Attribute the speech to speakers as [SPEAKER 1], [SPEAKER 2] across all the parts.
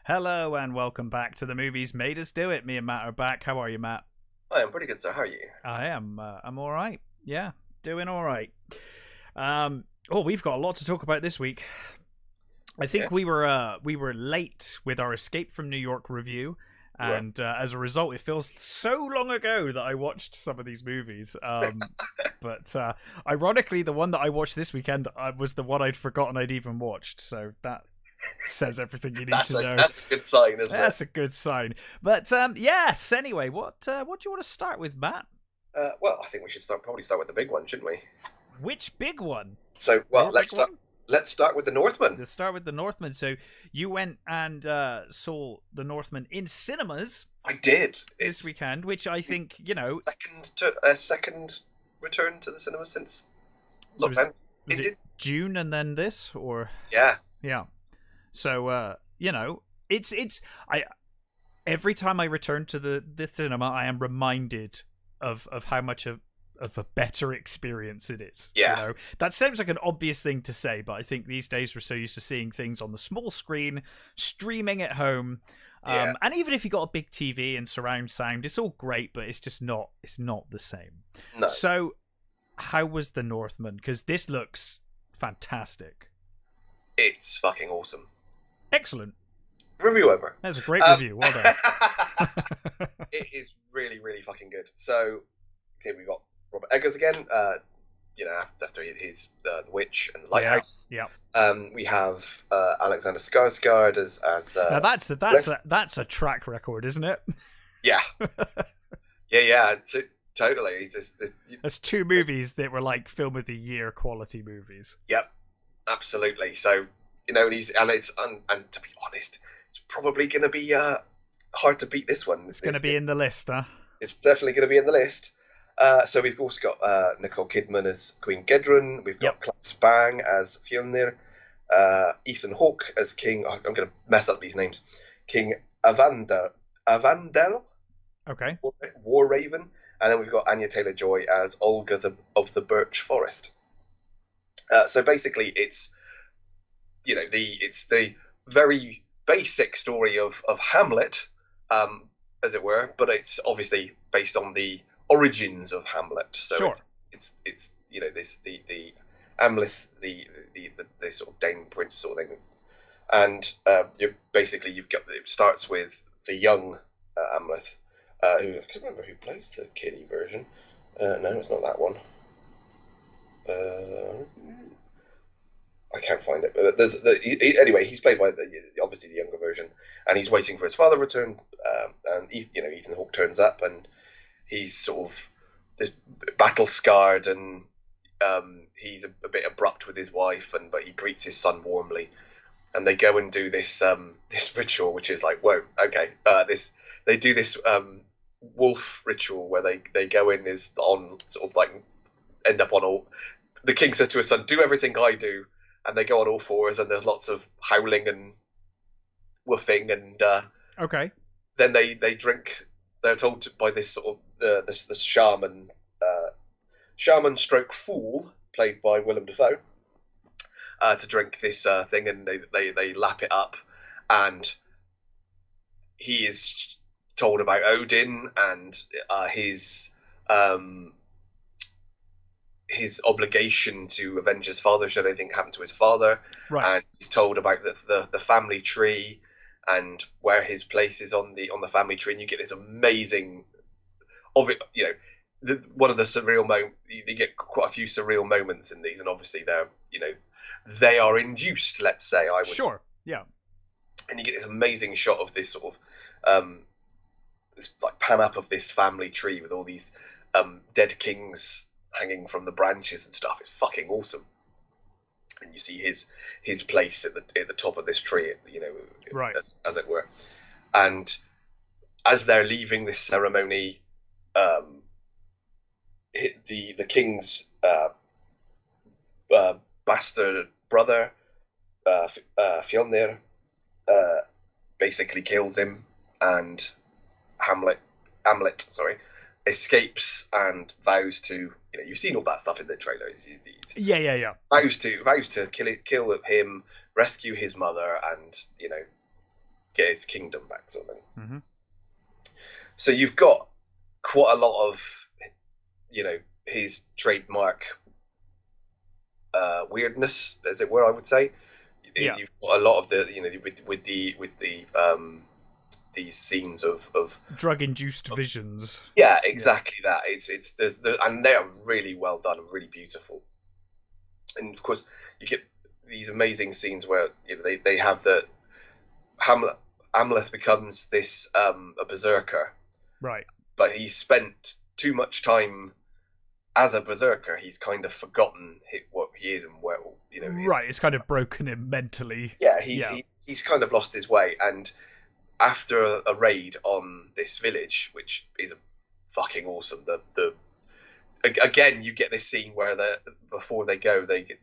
[SPEAKER 1] Hello and welcome back to the movies made us do it. Me and Matt are back. How are you, Matt?
[SPEAKER 2] Hi, I'm pretty good, sir. How are you?
[SPEAKER 1] I am. I'm all right. Yeah, doing all right. We've got a lot to talk about this week. I
[SPEAKER 2] Yeah,
[SPEAKER 1] think we were late with our Escape from New York review,
[SPEAKER 2] you were.
[SPEAKER 1] and as a result, it feels so long ago that I watched some of these movies. But ironically, the one that I watched this weekend was the one I'd forgotten I'd even watched. So that says everything you need
[SPEAKER 2] That's
[SPEAKER 1] to
[SPEAKER 2] a
[SPEAKER 1] know.
[SPEAKER 2] that's a good sign, isn't it?
[SPEAKER 1] That's a good sign. But yes. Anyway, what do you want to start with, Matt?
[SPEAKER 2] Well, I think we should probably start with the big one, shouldn't we?
[SPEAKER 1] Which big one?
[SPEAKER 2] So, well,
[SPEAKER 1] Your big one?
[SPEAKER 2] Let's start with the Northman.
[SPEAKER 1] Let's start with the Northman. So you went and saw the Northman in cinemas
[SPEAKER 2] I did.
[SPEAKER 1] this
[SPEAKER 2] It's
[SPEAKER 1] weekend, which I think
[SPEAKER 2] second return to the cinema since
[SPEAKER 1] So
[SPEAKER 2] lockdown.
[SPEAKER 1] was
[SPEAKER 2] It
[SPEAKER 1] it
[SPEAKER 2] did.
[SPEAKER 1] June and then this, or
[SPEAKER 2] Yeah,
[SPEAKER 1] yeah? So it's I every time I return to the cinema, I am reminded of how much of a better experience it is.
[SPEAKER 2] yeah,
[SPEAKER 1] That sounds like an obvious thing to say, but I think these days we're so used to seeing things on the small screen, streaming at home.
[SPEAKER 2] yeah.
[SPEAKER 1] And even if you got a big TV and surround sound, it's all great, but it's just not. It's not the same.
[SPEAKER 2] No,
[SPEAKER 1] So, how was the Northman? Because this looks fantastic.
[SPEAKER 2] it's fucking awesome.
[SPEAKER 1] Excellent.
[SPEAKER 2] Review over.
[SPEAKER 1] That's a great
[SPEAKER 2] Um,
[SPEAKER 1] review. Well done.
[SPEAKER 2] it is really, really fucking good. So, here we got Robert Eggers again. After his The Witch and the Lighthouse.
[SPEAKER 1] Yeah.
[SPEAKER 2] We have Alexander Skarsgård as
[SPEAKER 1] Now that's a track record, isn't it?
[SPEAKER 2] yeah, yeah, totally.
[SPEAKER 1] That's two movies that were like film of the year quality movies.
[SPEAKER 2] Yep, absolutely. So and to be honest, it's probably going to be hard to beat this one.
[SPEAKER 1] It's going to be in the list, huh?
[SPEAKER 2] It's definitely going to be in the list. So we've also got Nicole Kidman as Queen Gedron. We've got Claes Bang as Fjolnir. Ethan Hawke as King. I'm going to mess up these names. King Avandel,
[SPEAKER 1] Okay.
[SPEAKER 2] War Raven, and then we've got Anya Taylor-Joy as Olga of the Birch Forest. So basically, it's the very basic story of Hamlet, as it were, but it's obviously based on the origins of Hamlet. So
[SPEAKER 1] Sure.
[SPEAKER 2] it's this the Amleth, the sort of Dane prince sort of thing, and you've got it starts with the young Amleth, who I can't remember who plays the kiddie version. No, it's not that one. I can't find it. But anyway, he's played by obviously the younger version, and he's waiting for his father to return. And Ethan Hawke turns up, and he's sort of this battle scarred, and he's a bit abrupt with his wife, but he greets his son warmly, and they go and do this this ritual, which is like, whoa, okay, they do this wolf ritual where they go in is on sort of like end up on all. The king says to his son, "Do everything I do," and they go on all fours, and there's lots of howling and woofing, and
[SPEAKER 1] Okay.
[SPEAKER 2] then they drink. They're told by this sort of this shaman stroke fool played by Willem Dafoe, to drink this thing, and they lap it up, and he is told about Odin and his obligation to avenge his father should anything happen to his father.
[SPEAKER 1] Right.
[SPEAKER 2] And he's told about the family tree and where his place is on the family tree, and you get this amazing of it. One of the surreal moments. You get quite a few surreal moments in these, and obviously they are induced. Let's say I would.
[SPEAKER 1] Sure. Yeah.
[SPEAKER 2] And you get this amazing shot of this sort of this like pan up of this family tree with all these dead kings hanging from the branches and stuff. It's fucking awesome. And you see his place at the top of this tree,
[SPEAKER 1] Right.
[SPEAKER 2] as it were. And as they're leaving this ceremony, the king's bastard brother, Fjolnir, basically kills him, and Hamlet, escapes and vows to. You've seen all that stuff in the trailer.
[SPEAKER 1] Yeah.
[SPEAKER 2] Vows to kill him, rescue his mother, and get his kingdom back, sort of thing.
[SPEAKER 1] Mm-hmm.
[SPEAKER 2] So you've got quite a lot of, his trademark weirdness, as it were. I would say
[SPEAKER 1] Yeah.
[SPEAKER 2] you've got a lot of the, with the these scenes of
[SPEAKER 1] Drug-induced visions.
[SPEAKER 2] yeah,
[SPEAKER 1] Yeah.
[SPEAKER 2] exactly that. It's and they are really well done and really beautiful. And of course, you get these amazing scenes where they have the Amleth becomes this a berserker,
[SPEAKER 1] Right.
[SPEAKER 2] but he's spent too much time as a berserker. He's kind of forgotten what he is and where
[SPEAKER 1] Right. It's kind of broken him mentally.
[SPEAKER 2] yeah,
[SPEAKER 1] Yeah.
[SPEAKER 2] he's kind of lost his way. And after a raid on this village, which is fucking awesome, the again you get this scene where before they go, they get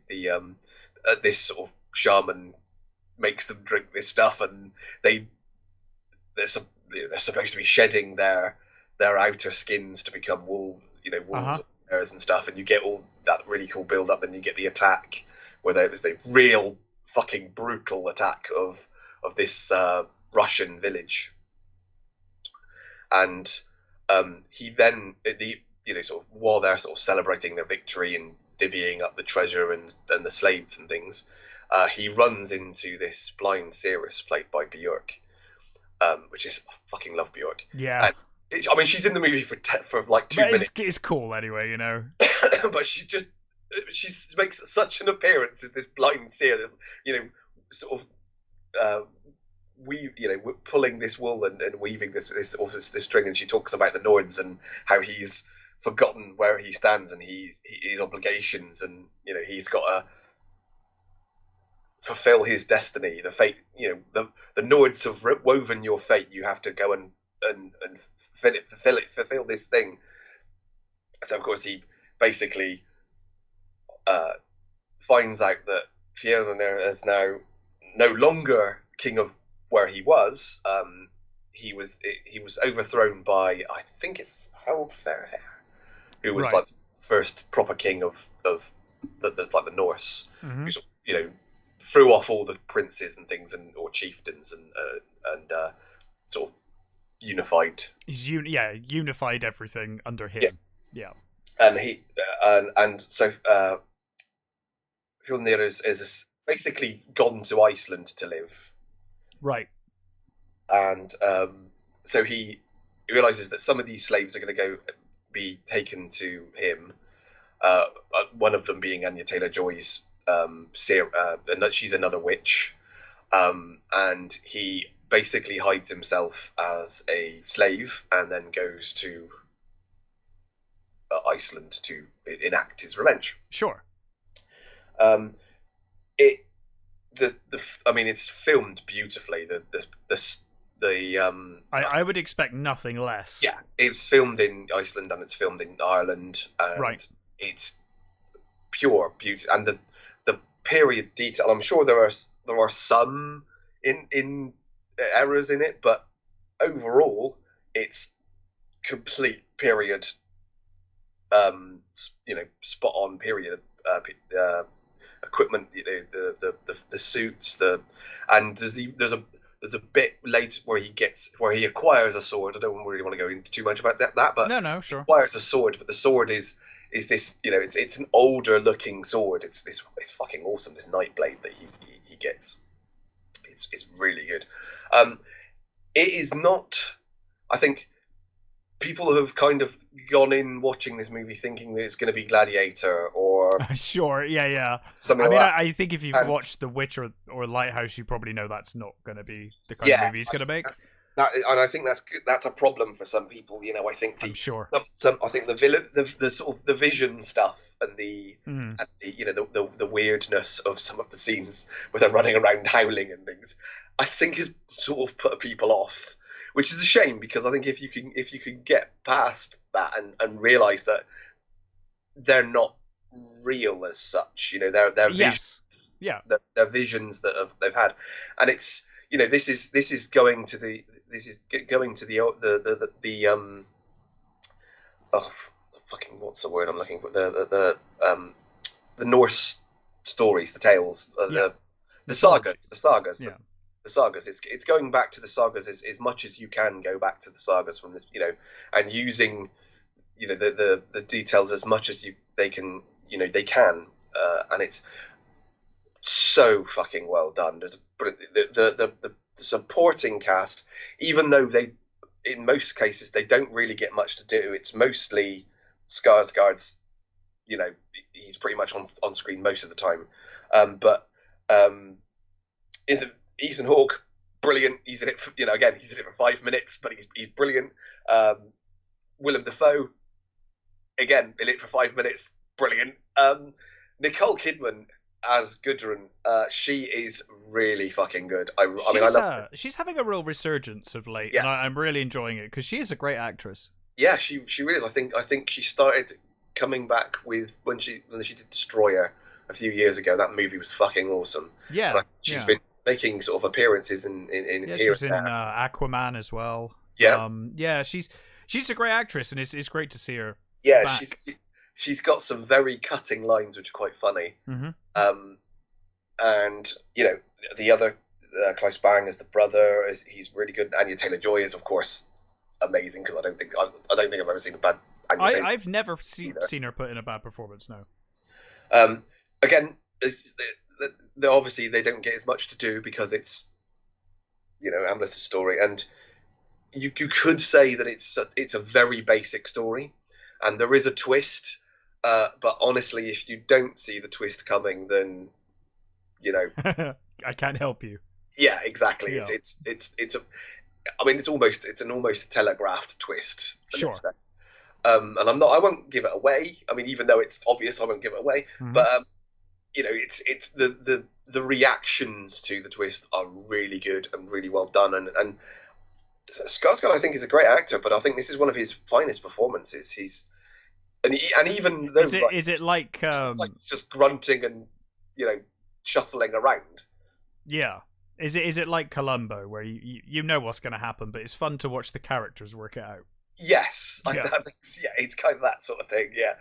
[SPEAKER 2] this sort of shaman makes them drink this stuff, and they're supposed to be shedding their outer skins to become wolves,
[SPEAKER 1] Uh-huh.
[SPEAKER 2] bears and stuff, and you get all that really cool build up, and you get the attack where there was the real fucking brutal attack of this Russian village, and he then sort of while they're sort of celebrating their victory and divvying up the treasure and the slaves and things, he runs into this blind Cirrus played by Björk, which is I fucking love Björk.
[SPEAKER 1] Yeah.
[SPEAKER 2] And I mean, she's in the movie for like 2 minutes,
[SPEAKER 1] It's cool anyway, you know.
[SPEAKER 2] but she makes such an appearance as this blind seer, this sort of pulling this wool and weaving this string, and she talks about the Nords and how he's forgotten where he stands and his obligations, and he's got to fulfill his destiny, the fate. The Nords have woven your fate. You have to go and fulfill this thing. So of course he basically finds out that Fjellner is now no longer king of where he was. He was overthrown by, I think it's Harold Fairhair, who was like the first proper king of the Norse,
[SPEAKER 1] Mm-hmm.
[SPEAKER 2] who threw off all the princes and things or chieftains and sort of unified.
[SPEAKER 1] He's unified everything under him. Yeah.
[SPEAKER 2] And he so Fjolnir is basically gone to Iceland to live.
[SPEAKER 1] Right.
[SPEAKER 2] And so he realizes that some of these slaves are going to be taken to him. One of them being Anya Taylor-Joy's she's another witch, and he basically hides himself as a slave and then goes to Iceland to enact his revenge.
[SPEAKER 1] Sure.
[SPEAKER 2] I mean, it's filmed beautifully.
[SPEAKER 1] I would expect nothing less.
[SPEAKER 2] Yeah, it's filmed in Iceland and it's filmed in Ireland, and
[SPEAKER 1] right.
[SPEAKER 2] It's pure beauty, and the period detail. I'm sure there are some in errors in it, but overall, it's complete period. Spot on period equipment. The suits. And there's a bit later where he acquires a sword. I don't really want to go into too much about that, but
[SPEAKER 1] no, sure.
[SPEAKER 2] He acquires a sword, but the sword is this, it's an older looking sword. It's fucking awesome. This Nightblade that he gets. It's really good. It is not. I think people have kind of gone in watching this movie thinking that it's going to be Gladiator or
[SPEAKER 1] sure, yeah.
[SPEAKER 2] Something.
[SPEAKER 1] I think if you've watched The Witch or Lighthouse, you probably know that's not going to be the kind of movie he's going to make.
[SPEAKER 2] And I think that's a problem for some people. I think
[SPEAKER 1] I'm sure.
[SPEAKER 2] I think the villain, the sort of the vision stuff, and the weirdness of some of the scenes where they're running around howling and things, I think has sort of put people off, which is a shame, because I think if you can get past that and realize that they're not real as such, they're
[SPEAKER 1] yes, yeah,
[SPEAKER 2] they're visions that they've had, and it's this is going to the fucking, what's the word I'm looking for, the Norse stories, the tales, the sagas,
[SPEAKER 1] yeah.
[SPEAKER 2] the sagas. It's going back to the sagas as much as you can go back to the sagas from this, and using the details as much as they can, and it's so fucking well done. There's the supporting cast, even though they, in most cases, they don't really get much to do. It's mostly Skarsgård's, he's pretty much on screen most of the time. But Ethan Hawke, brilliant. He's in it for, again, he's in it for 5 minutes, but he's brilliant. Willem Dafoe, again, in it for 5 minutes, brilliant. Nicole Kidman as Gudrun, she is really fucking good. I love
[SPEAKER 1] she's having a real resurgence of late,
[SPEAKER 2] Yeah.
[SPEAKER 1] and I'm really enjoying it because she is a great actress.
[SPEAKER 2] Yeah, she really is. I think she started coming back with when she did Destroyer a few years ago. That movie was fucking awesome.
[SPEAKER 1] Yeah,
[SPEAKER 2] she's been making sort of appearances in
[SPEAKER 1] yeah,
[SPEAKER 2] here
[SPEAKER 1] she's in
[SPEAKER 2] and there.
[SPEAKER 1] Aquaman as well.
[SPEAKER 2] Yeah.
[SPEAKER 1] Yeah, she's a great actress, and it's great to see her.
[SPEAKER 2] Yeah,
[SPEAKER 1] back.
[SPEAKER 2] she's got some very cutting lines which are quite funny.
[SPEAKER 1] Mm-hmm.
[SPEAKER 2] And the other Klaus Bang as the brother, he's really good. Anya Taylor-Joy is of course amazing, because I don't think I've ever seen a bad Anya Taylor.
[SPEAKER 1] I've never seen her put in a bad performance. No.
[SPEAKER 2] Again, obviously they don't get as much to do because it's Amleth's story, and you could say that it's a very basic story, and there is a twist. But honestly, if you don't see the twist coming, then
[SPEAKER 1] I can't help you.
[SPEAKER 2] Yeah, exactly.
[SPEAKER 1] Yeah.
[SPEAKER 2] It's an almost telegraphed twist.
[SPEAKER 1] Sure.
[SPEAKER 2] And I won't give it away. I mean, even though it's obvious, I won't give it away.
[SPEAKER 1] Mm-hmm.
[SPEAKER 2] But it's the reactions to the twist are really good and really well done. And Skarsgård, I think, is a great actor, but I think this is one of his finest performances. Even though
[SPEAKER 1] is it like
[SPEAKER 2] just grunting and shuffling around?
[SPEAKER 1] Yeah. Is it like Columbo, where you know what's going to happen, but it's fun to watch the characters work it out?
[SPEAKER 2] Yes,
[SPEAKER 1] Yeah.
[SPEAKER 2] It's kind of that sort of thing. Yeah,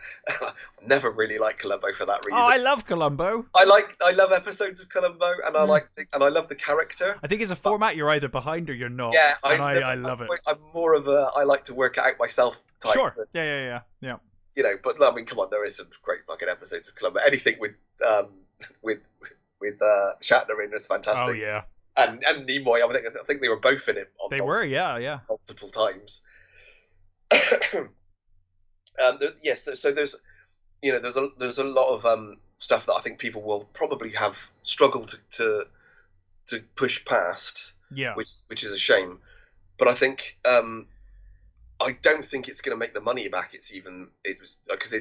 [SPEAKER 2] never really liked Columbo for that reason.
[SPEAKER 1] Oh, I love Columbo.
[SPEAKER 2] I love episodes of Columbo, and I love the character.
[SPEAKER 1] I think it's a format you're either behind or you're not.
[SPEAKER 2] Yeah,
[SPEAKER 1] I love it.
[SPEAKER 2] I'm more of I like to work it out myself type.
[SPEAKER 1] Sure. Yeah.
[SPEAKER 2] But I mean, come on, there is some great fucking episodes of Columbo. Anything with Shatner in is fantastic.
[SPEAKER 1] Oh yeah.
[SPEAKER 2] And Nimoy, I think they were both in it.
[SPEAKER 1] Yeah.
[SPEAKER 2] Multiple times. Yes, so there's a lot of stuff that I think people will probably have struggled to push past.
[SPEAKER 1] Yeah.
[SPEAKER 2] Which is a shame, but I think I don't think it's going to make the money back. Because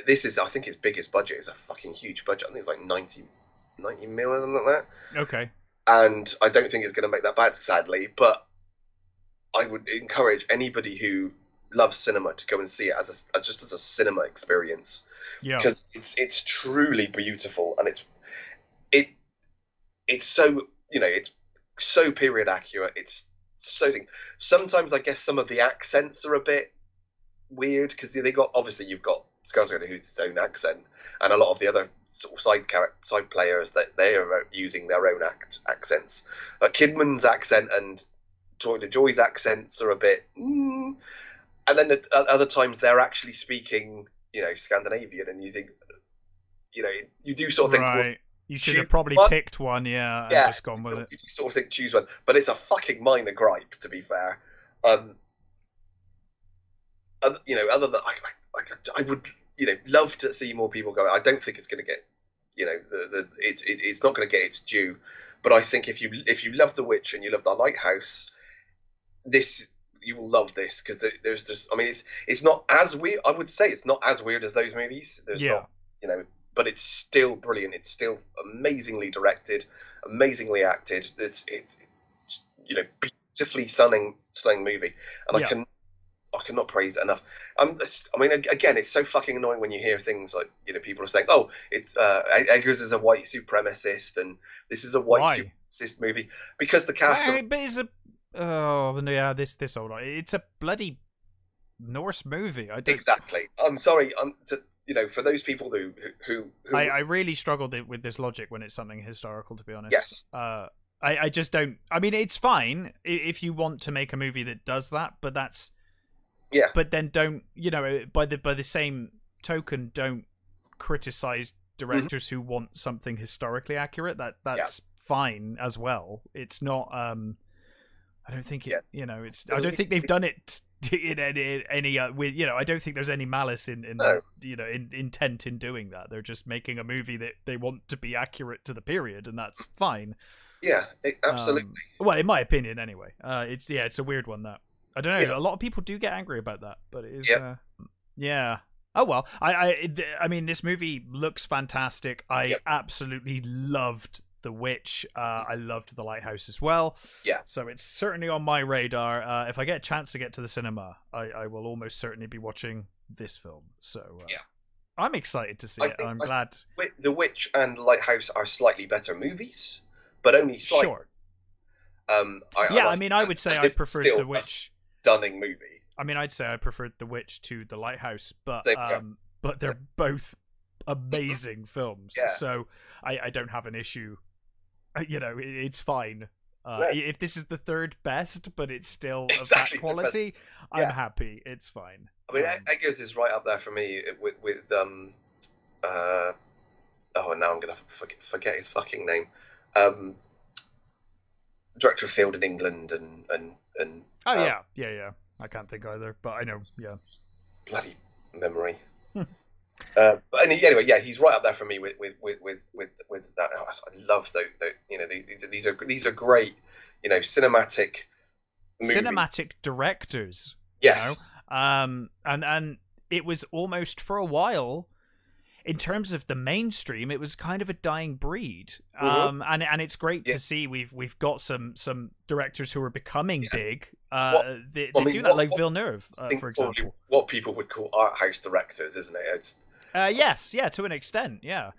[SPEAKER 2] this is I think his biggest budget is a fucking huge budget. I think it's like 90 million like that.
[SPEAKER 1] Okay.
[SPEAKER 2] And I don't think it's going to make that back, sadly. But I would encourage anybody who loves cinema to go and see it as a cinema experience.
[SPEAKER 1] Yeah.
[SPEAKER 2] Because it's truly beautiful, and it's so it's so period accurate. It's so sometimes I guess some of the accents are a bit weird, because you've got Skarsgård, who's his own accent, and a lot of the other sort of side players that they are using their own accents. Kidman's accent and Taylor-Joy's accents are a bit, and then at other times they're actually speaking, Scandinavian, and you think, you do sort of think,
[SPEAKER 1] right. Well, you should have probably picked one, and just gone with it.
[SPEAKER 2] You sort of think choose one, but it's a fucking minor gripe, to be fair. Other than I would, love to see more people go. I don't think it's going to get, it's not going to get its due. But I think if you love The Witch and you love The Lighthouse, you will love this, because there's just, I mean, it's not as weird. I would say it's not as weird as those movies. There's not, but it's still brilliant. It's still amazingly directed, amazingly acted. It's beautifully stunning movie, and I cannot praise it enough. I mean, again, it's so fucking annoying when you hear things like, people are saying, "Oh, it's Eggers is a white supremacist, and this is a white supremacist movie," because the cast.
[SPEAKER 1] But it's a this old. It's a bloody Norse movie.
[SPEAKER 2] Exactly. I'm sorry. For those people who
[SPEAKER 1] I really struggled with this logic when it's something historical, to be honest.
[SPEAKER 2] Yes.
[SPEAKER 1] I just don't. I mean, it's fine if you want to make a movie that does that, but that's
[SPEAKER 2] Yeah.
[SPEAKER 1] but then don't, by the same token, don't criticize
[SPEAKER 2] Mhm.
[SPEAKER 1] directors who want something historically accurate.
[SPEAKER 2] Yeah.
[SPEAKER 1] That's fine as well. It's not. I don't think
[SPEAKER 2] Yeah.
[SPEAKER 1] it's. I
[SPEAKER 2] So
[SPEAKER 1] don't think they've done it in any with. I don't think there's any malice
[SPEAKER 2] no.
[SPEAKER 1] in intent in doing that. They're just making a movie that they want to be accurate to the period, and that's fine.
[SPEAKER 2] Yeah. Absolutely.
[SPEAKER 1] Well, in my opinion, anyway. It's a weird one that I don't
[SPEAKER 2] Yeah.
[SPEAKER 1] know. A lot of people do get angry about that, but it is.
[SPEAKER 2] Yep.
[SPEAKER 1] Yeah. Oh well. I mean, this movie looks fantastic. I
[SPEAKER 2] Yep.
[SPEAKER 1] absolutely loved The Witch. I loved The Lighthouse as well.
[SPEAKER 2] Yeah.
[SPEAKER 1] So it's certainly on my radar. If I get a chance to get to the cinema, I will almost certainly be watching this film. So
[SPEAKER 2] Yeah.
[SPEAKER 1] I'm excited to see it. I'm glad.
[SPEAKER 2] The Witch and Lighthouse are slightly better movies, but only slightly.
[SPEAKER 1] Sure.
[SPEAKER 2] I
[SPEAKER 1] mean, I would say I
[SPEAKER 2] this is
[SPEAKER 1] preferred
[SPEAKER 2] still
[SPEAKER 1] The
[SPEAKER 2] a
[SPEAKER 1] Witch.
[SPEAKER 2] stunning movie.
[SPEAKER 1] I mean, I'd say I preferred The Witch to The Lighthouse, but
[SPEAKER 2] Same here.
[SPEAKER 1] but they're both amazing films.
[SPEAKER 2] Yeah.
[SPEAKER 1] So I don't have an issue. It's fine.
[SPEAKER 2] No.
[SPEAKER 1] If this is the third best, but it's still
[SPEAKER 2] Exactly
[SPEAKER 1] of that
[SPEAKER 2] the
[SPEAKER 1] quality, I'm
[SPEAKER 2] Yeah.
[SPEAKER 1] happy. It's fine.
[SPEAKER 2] I mean, Eggers is right up there for me with oh, now I'm gonna forget his fucking name. Director of Field in England and
[SPEAKER 1] Oh yeah. I can't think either, but I know. Yeah.
[SPEAKER 2] bloody memory. But anyway, yeah, he's right up there for me with that. I love these are great, cinematic movies.
[SPEAKER 1] Cinematic directors.
[SPEAKER 2] Yes.
[SPEAKER 1] And it was almost for a while, in terms of the mainstream, it was kind of a dying breed.
[SPEAKER 2] Mhm.
[SPEAKER 1] And it's great
[SPEAKER 2] Yeah.
[SPEAKER 1] to see we've got some directors who are becoming big. They
[SPEAKER 2] I mean,
[SPEAKER 1] do that, like
[SPEAKER 2] what-
[SPEAKER 1] Villeneuve,
[SPEAKER 2] I think
[SPEAKER 1] for
[SPEAKER 2] probably
[SPEAKER 1] example.
[SPEAKER 2] what people would call art house directors, isn't it? It's
[SPEAKER 1] Yes, yeah, to an extent, yeah.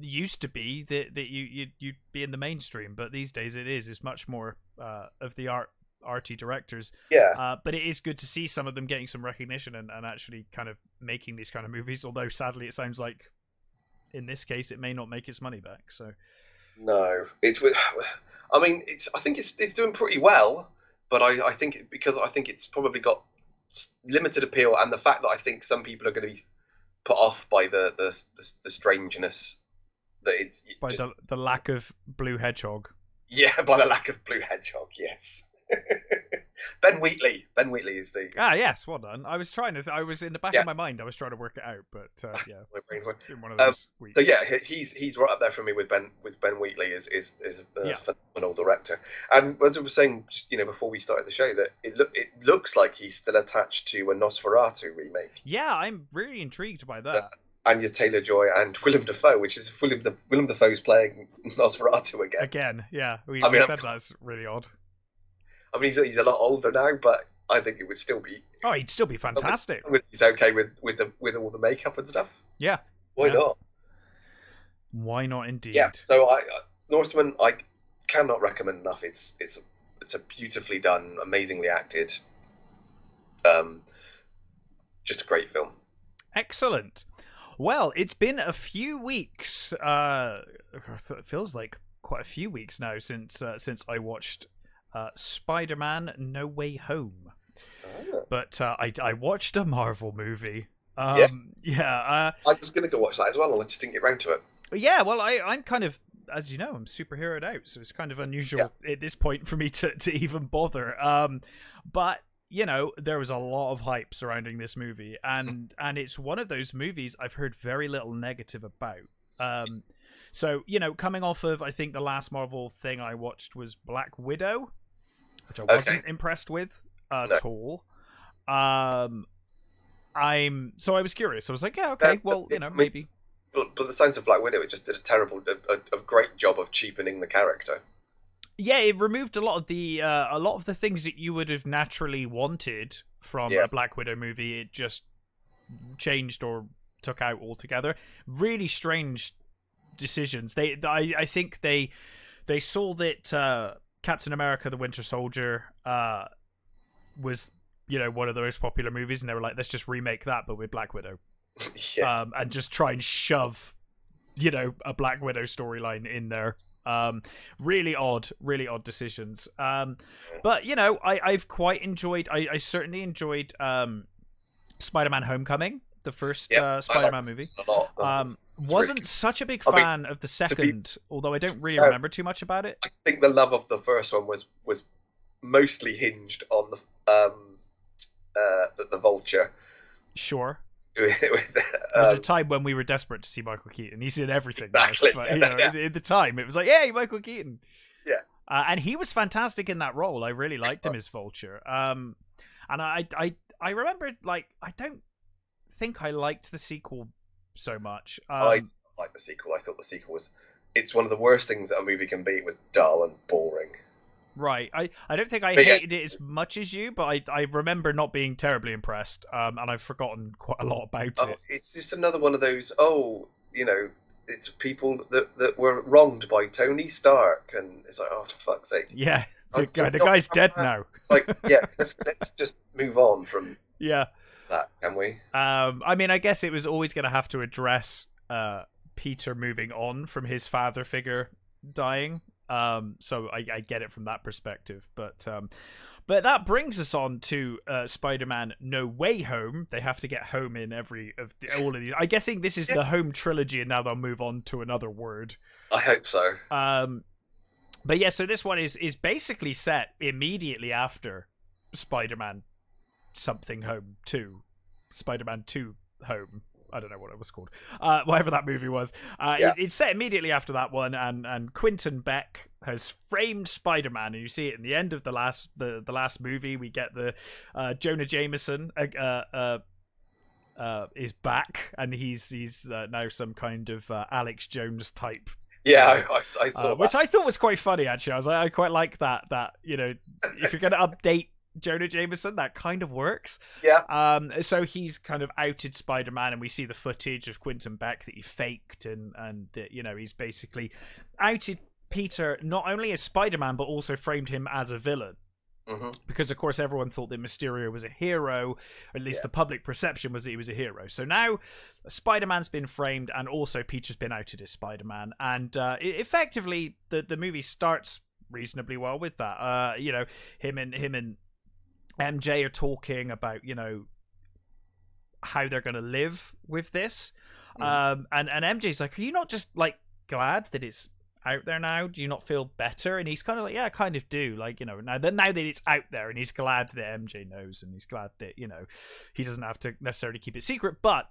[SPEAKER 1] Used to be that you'd be in the mainstream, but these days it's much more of the arty directors.
[SPEAKER 2] yeah.
[SPEAKER 1] But it is good to see some of them getting some recognition and actually kind of making these kind of movies. Although sadly, it sounds like in this case it may not make its money back. So
[SPEAKER 2] No, it's with. I mean, I think it's doing pretty well, but I think because I think it's probably got limited appeal, and the fact that I think some people are going to be put off by the strangeness that it's
[SPEAKER 1] by
[SPEAKER 2] just,
[SPEAKER 1] the lack of Blue Hedgehog.
[SPEAKER 2] yeah, by the lack of Blue Hedgehog, yes. Ben Wheatley is the
[SPEAKER 1] Yes, well done. I was in the back
[SPEAKER 2] Yeah.
[SPEAKER 1] of my mind. I was trying to work it out, but yeah,
[SPEAKER 2] My brain
[SPEAKER 1] it's
[SPEAKER 2] went.
[SPEAKER 1] been one of those weeks.
[SPEAKER 2] So yeah, he's right up there for me with Ben Wheatley is a
[SPEAKER 1] Yeah.
[SPEAKER 2] phenomenal director. And as I was saying, before we started the show, that it looks like he's still attached to a Nosferatu remake.
[SPEAKER 1] Yeah, I'm really intrigued by that.
[SPEAKER 2] Anya Taylor-Joy and Willem Dafoe, which is Willem Dafoe's playing Nosferatu again.
[SPEAKER 1] Again, yeah, we
[SPEAKER 2] I mean,
[SPEAKER 1] said that's really odd.
[SPEAKER 2] I mean, he's a lot older now, but I think it would still be.
[SPEAKER 1] Oh, he'd still be fantastic.
[SPEAKER 2] He's okay with all the makeup and stuff.
[SPEAKER 1] Yeah,
[SPEAKER 2] Why not?
[SPEAKER 1] Why not? Indeed.
[SPEAKER 2] Yeah. So Northman, I cannot recommend enough. It's a beautifully done, amazingly acted, just a great film.
[SPEAKER 1] Excellent. Well, it's been a few weeks. It feels like quite a few weeks now since I watched Spider-Man: No Way Home. But I watched a Marvel movie.
[SPEAKER 2] Yeah.
[SPEAKER 1] Yeah.
[SPEAKER 2] I was going to go watch that as well, and I just didn't get round to it.
[SPEAKER 1] Yeah. Well, I'm kind of, as you know, I'm superheroed out, so it's kind of unusual at this point for me to even bother. But there was a lot of hype surrounding this movie, and it's one of those movies I've heard very little negative about. So coming off of, I think the last Marvel thing I watched was Black Widow, which I wasn't impressed with at all. I was curious. I was like, yeah, okay, well, maybe.
[SPEAKER 2] But the sounds of Black Widow, it just did a great job of cheapening the character.
[SPEAKER 1] Yeah, it removed a lot of the things that you would have naturally wanted from a Black Widow movie. It just changed or took out altogether. Really strange decisions. I think they saw that Captain America: The Winter Soldier was one of the most popular movies, and they were like, let's just remake that but with Black Widow. And just try and shove a Black Widow storyline in there. Really odd decisions. But you know, I've quite enjoyed. I certainly enjoyed Spider-Man: Homecoming, the first Spider-Man movie.
[SPEAKER 2] A lot.
[SPEAKER 1] Wasn't such a big fan of the second, although I don't really remember too much about it.
[SPEAKER 2] I think the love of the first one was mostly hinged on the Vulture.
[SPEAKER 1] Sure.
[SPEAKER 2] With,
[SPEAKER 1] There was a time when we were desperate to see Michael Keaton. He's in everything.
[SPEAKER 2] Exactly.
[SPEAKER 1] Now, but, you know, in the time, it was like, hey, Michael Keaton.
[SPEAKER 2] Yeah.
[SPEAKER 1] And he was fantastic in that role. I really liked him as Vulture. And I remember, like, I don't think I liked the sequel so much.
[SPEAKER 2] I like the sequel. I thought the sequel was... It's one of the worst things that a movie can be. It was dull and boring.
[SPEAKER 1] Right. I don't think I hated it as much as you, but I remember not being terribly impressed, and I've forgotten quite a lot about it.
[SPEAKER 2] It's just another one of those, it's people that were wronged by Tony Stark, and it's like, oh, for fuck's sake.
[SPEAKER 1] Yeah, the guy's dead now.
[SPEAKER 2] It's like, yeah, let's just move on from
[SPEAKER 1] that,
[SPEAKER 2] can we?
[SPEAKER 1] I mean, I guess it was always going to have to address Peter moving on from his father figure dying. So I get it from that perspective, but that brings us on to Spider-Man: No Way Home. They have to get home in all of these. I'm guessing this is the home trilogy, and now they'll move on to another word.
[SPEAKER 2] I hope so.
[SPEAKER 1] But yeah, so this one is basically set immediately after Spider-Man something Home 2, Spider-Man 2 Home. I don't know what it was called. Whatever that movie was. It's set immediately after that one, and Quentin Beck has framed Spider-Man, and you see it in the end of the last movie. We get the Jonah Jameson is back, and he's now some kind of Alex Jones type.
[SPEAKER 2] Yeah, I saw that.
[SPEAKER 1] Which I thought was quite funny, actually. I was like, I quite like that, you know, if you're going to update Jonah Jameson, that kind of works.
[SPEAKER 2] Yeah.
[SPEAKER 1] So he's kind of outed Spider-Man, and we see the footage of Quentin Beck that he faked, and that, you know, he's basically outed Peter not only as Spider-Man, but also framed him as a villain.
[SPEAKER 2] Mm-hmm.
[SPEAKER 1] Because, of course, everyone thought that Mysterio was a hero, or at least the public perception was that he was a hero. So now Spider-Man's been framed, and also Peter's been outed as Spider-Man. And effectively, the movie starts reasonably well with that. You know, him and MJ are talking about, you know, how they're going to live with this. And MJ's like, are you not just, like, glad that it's out there now? Do you not feel better? And he's kind of like, yeah, I kind of do. Like, you know, now that it's out there, and he's glad that MJ knows, and he's glad that, you know, he doesn't have to necessarily keep it secret. But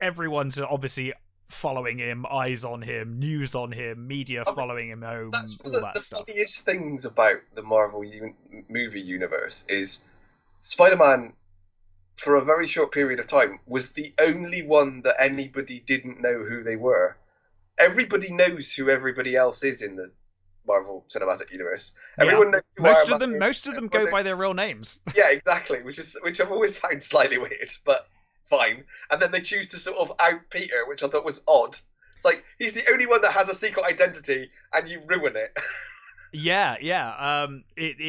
[SPEAKER 1] everyone's obviously following him, eyes on him, news on him, media following him home, all that stuff.
[SPEAKER 2] The funniest things about the Marvel movie universe is Spider-Man, for a very short period of time, was the only one that anybody didn't know who they were. Everybody knows who everybody else is in the Marvel Cinematic Universe. Everyone knows who
[SPEAKER 1] most of them go by their real names.
[SPEAKER 2] Yeah, exactly, which I've always found slightly weird, but fine. And then they choose to sort of out Peter, which I thought was odd. It's like, he's the only one that has a secret identity, and you ruin it.
[SPEAKER 1] Yeah. It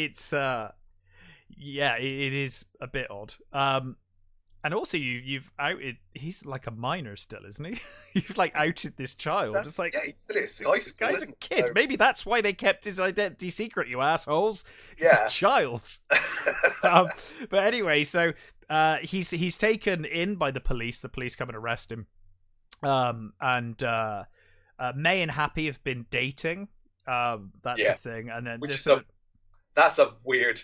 [SPEAKER 1] is a bit odd. And also you've outed, he's like a minor still, isn't he? You've like outed this child. It's like,
[SPEAKER 2] yeah, he still is.
[SPEAKER 1] This guy's a kid. Maybe that's why they kept his identity secret, you assholes. He's a child. But anyway, so he's taken in by the police. The police come and arrest him. And May and Happy have been dating. That's a thing. And then
[SPEAKER 2] that's a weird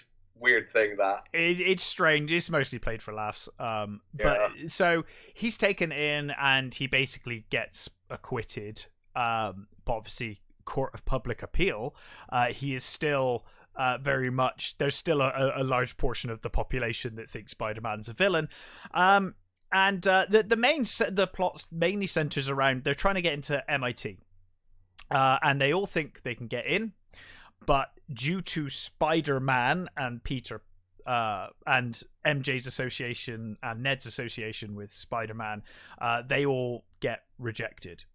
[SPEAKER 2] thing. That
[SPEAKER 1] it's strange. It's mostly played for laughs. But so he's taken in, and he basically gets acquitted. But obviously, court of public appeal. He is still very much. There's still a large portion of the population that thinks Spider-Man's a villain. And the plot mainly centers around they're trying to get into MIT, and they all think they can get in. But due to Spider-Man and Peter and MJ's association and Ned's association with Spider-Man, they all get rejected.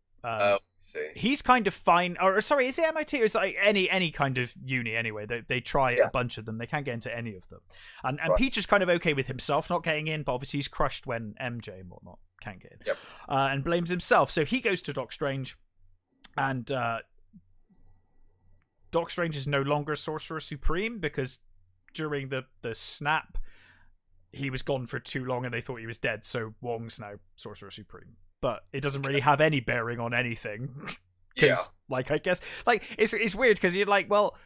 [SPEAKER 2] See.
[SPEAKER 1] He's kind of fine. Or sorry, is it MIT or is it like any kind of uni anyway? They try a bunch of them. They can't get into any of them. And Peter's kind of okay with himself not getting in, but obviously he's crushed when MJ and whatnot can't get in. and blames himself. So he goes to Doc Strange and Doc Strange is no longer Sorcerer Supreme because during the snap, he was gone for too long and they thought he was dead, so Wong's now Sorcerer Supreme. But it doesn't really have any bearing on anything. Because, like, I guess, like, it's weird because you're like, well,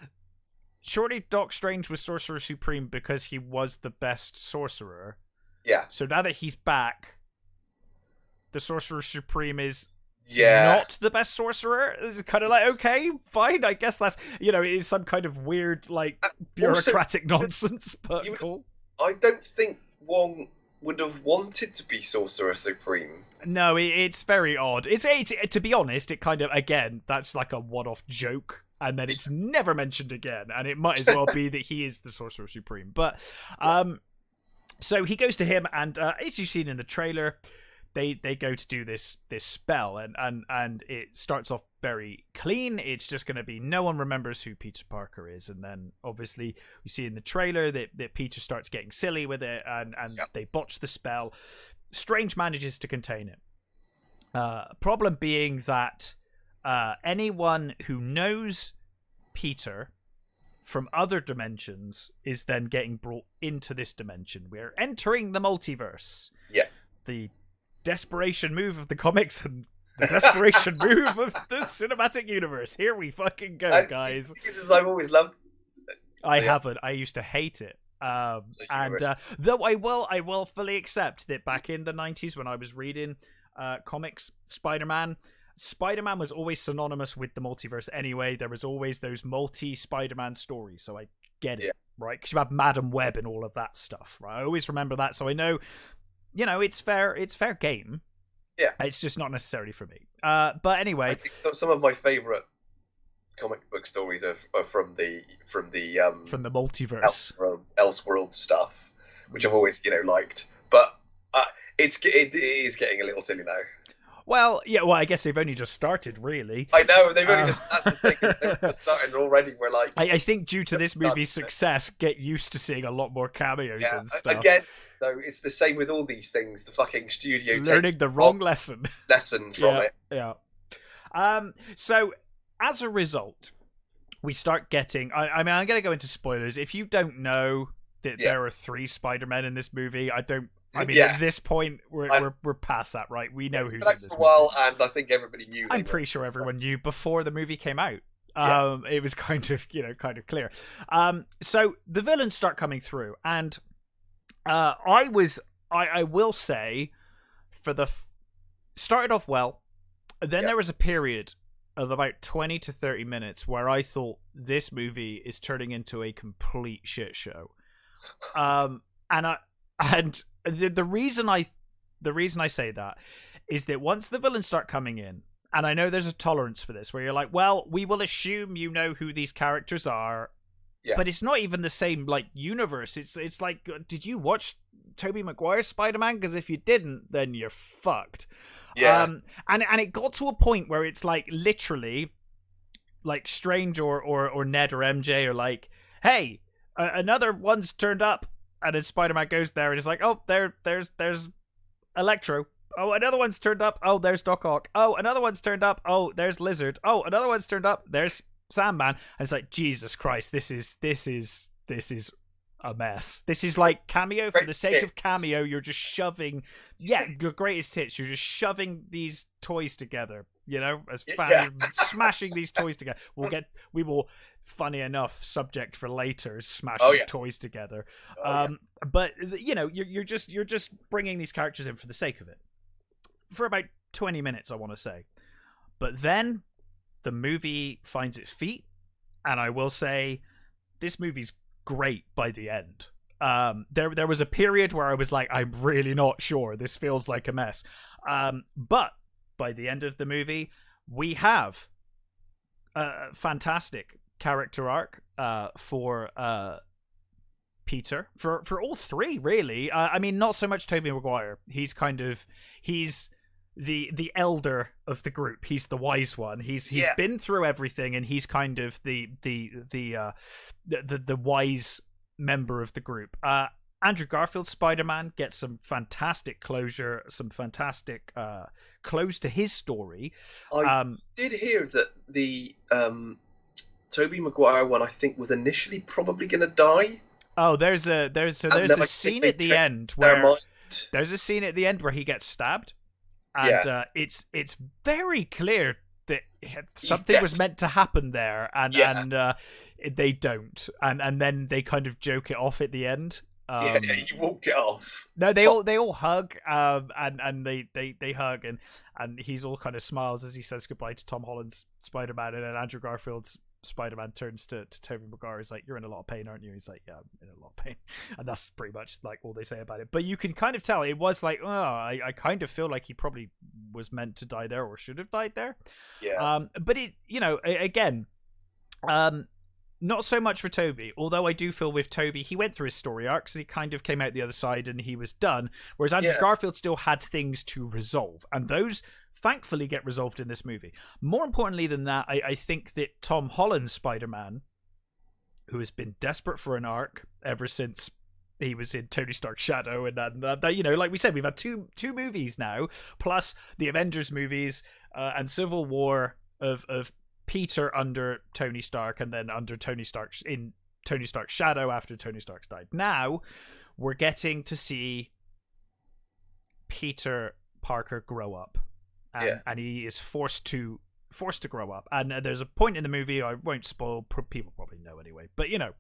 [SPEAKER 1] surely Doc Strange was Sorcerer Supreme because he was the best sorcerer.
[SPEAKER 2] Yeah.
[SPEAKER 1] So now that he's back, the Sorcerer Supreme is
[SPEAKER 2] not
[SPEAKER 1] the best sorcerer. It's kind of like, okay, fine, I guess that's, it is some kind of weird, like, bureaucratic nonsense, but cool.
[SPEAKER 2] I don't think Wong would have wanted to be Sorcerer Supreme.
[SPEAKER 1] No, it's very odd. It's to be honest, it kind of, again, that's like a one-off joke, and then it's never mentioned again, and it might as well be that he is the Sorcerer Supreme. But so he goes to him, and as you've seen in the trailer, they go to do this spell, and it starts off very clean. It's just going to be no one remembers who Peter Parker is, and then obviously we see in the trailer that Peter starts getting silly with it, and they botch the spell. Strange manages to contain it. Problem being that anyone who knows Peter from other dimensions is then getting brought into this dimension. We're entering the multiverse.
[SPEAKER 2] Yeah.
[SPEAKER 1] The desperation move of the comics and the desperation move of the cinematic universe. Here we fucking go, guys.
[SPEAKER 2] I've always loved.
[SPEAKER 1] I haven't. I used to hate it. Though I will fully accept that back in the 90s when I was reading comics, Spider-Man was always synonymous with the multiverse anyway. There was always those multi-Spider-Man stories, so I get it, right? Because you have Madam Web and all of that stuff, right? I always remember that, so I know, it's fair game.
[SPEAKER 2] Yeah.
[SPEAKER 1] It's just not necessarily for me. But anyway,
[SPEAKER 2] I think some of my favourite comic book stories are from the
[SPEAKER 1] multiverse,
[SPEAKER 2] Elseworld stuff, which I've always liked. But it is getting a little silly now.
[SPEAKER 1] Well, I guess they've only just started, really.
[SPEAKER 2] I know, they've only just, that's the thing, they've just started already. We're like...
[SPEAKER 1] I think due to this movie's success, get used to seeing a lot more cameos and stuff.
[SPEAKER 2] Again, though, it's the same with all these things. The fucking studio
[SPEAKER 1] learning the wrong lesson
[SPEAKER 2] from it.
[SPEAKER 1] Yeah. So, as a result, we start getting... I'm going to go into spoilers. If you don't know that there are 3 Spider-Men in this movie, at this point, we're past that, right? We know who's in this movie.
[SPEAKER 2] And I think everybody knew.
[SPEAKER 1] I'm pretty sure everyone knew before the movie came out. It was kind of clear. So the villains start coming through, and I will say, started off well. Then there was a period of about 20 to 30 minutes where I thought this movie is turning into a complete shit show. And the reason I say that is that once the villains start coming in, and I know there's a tolerance for this, where you're like, well, we will assume you know who these characters are, but it's not even the same universe. It's like, did you watch Tobey Maguire's Spider-Man? Because if you didn't, then you're fucked.
[SPEAKER 2] Yeah.
[SPEAKER 1] And it got to a point where it's like literally, like Strange or Ned or MJ are like, hey, another one's turned up. And then Spider-Man goes there and is like, oh, there's Electro. Oh, another one's turned up. Oh, there's Doc Ock. Oh, another one's turned up. Oh, there's Lizard. Oh, another one's turned up. There's Sandman. And it's like, Jesus Christ, this is a mess. This is like cameo for the sake of cameo. You're just shoving, your greatest hits. You're just shoving these toys together. Smashing these toys together. We will. Funny enough, subject for later is smashing toys together. But you're just bringing these characters in for the sake of it for about 20 minutes, I want to say. But then the movie finds its feet, and I will say this movie's great by the end. There was a period where I was like, I'm really not sure. This feels like a mess. But by the end of the movie, we have a fantastic character arc for Peter, for all 3, really. Not so much Tobey Maguire. He's the elder of the group. He's the wise one. He's been through everything, and he's kind of the wise member of the group. Andrew Garfield's Spider-Man gets some fantastic closure, some fantastic close to his story.
[SPEAKER 2] I did hear that the Tobey Maguire one, I think, was initially probably going to die.
[SPEAKER 1] Oh, there's a scene at the end where there's a scene at the end where he gets stabbed, and it's very clear that something was meant to happen there, and they don't, and then they kind of joke it off at the end.
[SPEAKER 2] He walked it off.
[SPEAKER 1] No, they all hug, and they hug, and he's all kind of smiles as he says goodbye to Tom Holland's Spider-Man, and then Andrew Garfield's Spider-Man turns to Tobey Maguire. He's like, "You're in a lot of pain, aren't you?" He's like, "Yeah, I'm in a lot of pain," and that's pretty much like all they say about it. But you can kind of tell it was like, oh, I kind of feel like he probably was meant to die there or should have died there.
[SPEAKER 2] Yeah.
[SPEAKER 1] But it, again, not so much for Toby, although I do feel with Toby, he went through his story arcs and he kind of came out the other side and he was done, whereas Andrew Garfield still had things to resolve, and those thankfully get resolved in this movie. More importantly than that, I think that Tom Holland's Spider-Man, who has been desperate for an arc ever since he was in Tony Stark's shadow, and like we said, we've had two movies now, plus the Avengers movies and Civil War of Peter under Tony Stark, and then under Tony Stark's shadow after Tony Stark's died. Now we're getting to see Peter Parker grow up, and he is forced to grow up. And there's a point in the movie, I won't spoil, people probably know anyway, but I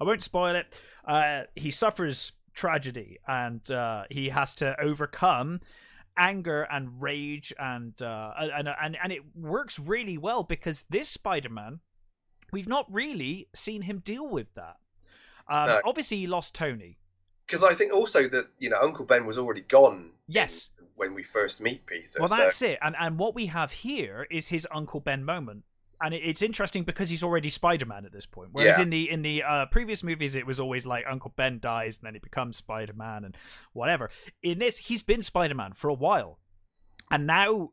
[SPEAKER 1] won't spoil it. He suffers tragedy, and he has to overcome anger and rage, and it works really well because this Spider-Man, we've not really seen him deal with that. No. Obviously he lost Tony,
[SPEAKER 2] because I think also that Uncle Ben was already gone.
[SPEAKER 1] Yes,
[SPEAKER 2] when we first meet Peter.
[SPEAKER 1] Well, that's it, and what we have here is his Uncle Ben moment. And it's interesting because he's already Spider-Man at this point. Whereas in the previous movies, it was always like Uncle Ben dies and then he becomes Spider-Man and whatever. In this, he's been Spider-Man for a while, and now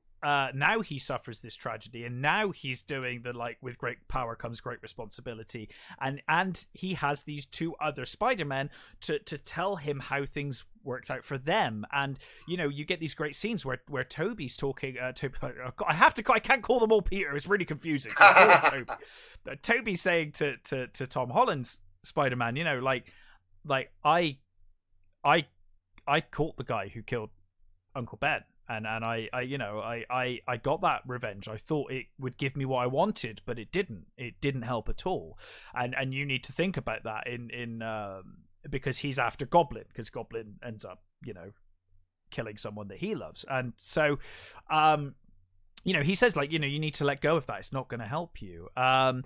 [SPEAKER 1] he suffers this tragedy, and now he's doing the with great power comes great responsibility, and he has these two other Spider-Men to tell him how things worked out for them. And you get these great scenes where Toby's talking I can't call them all Peter, it's really confusing. Toby. Toby's saying to Tom Holland's Spider-Man, I caught the guy who killed Uncle Ben, and I got that revenge. I thought it would give me what I wanted, but it didn't help at all. And you need to think about that in because he's after Goblin, because Goblin ends up killing someone that he loves. And so he says you need to let go of that, it's not going to help you. And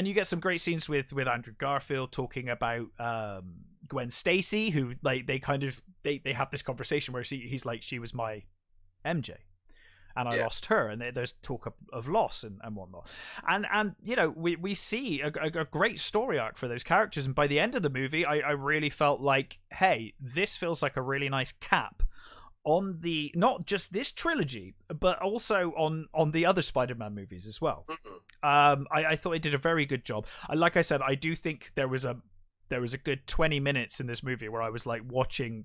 [SPEAKER 1] you get some great scenes with Andrew Garfield talking about Gwen Stacy, who they have this conversation where he's like, she was my MJ and I lost her, and there's talk of loss and whatnot, and we see a great story arc for those characters. And by the end of the movie, I really felt like, hey, this feels like a really nice cap on the, not just this trilogy, but also on the other Spider-Man movies as well. I thought it did a very good job. Like I said, I do think there was a good 20 minutes in this movie where I was like watching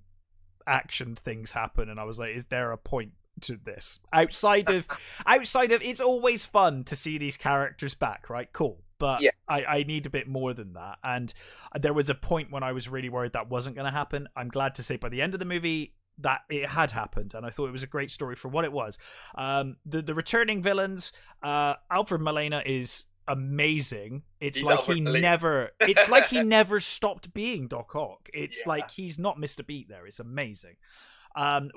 [SPEAKER 1] action things happen, and I was like, is there a point to this outside of it's always fun to see these characters back, right? Cool, but I need a bit more than that. And there was a point when I was really worried that wasn't going to happen. I'm glad to say by the end of the movie that it had happened, and I thought it was a great story for what it was. The returning villains, Alfred Molina is amazing. It's like he never stopped being Doc Ock. It's like he's not missed a beat there. It's amazing.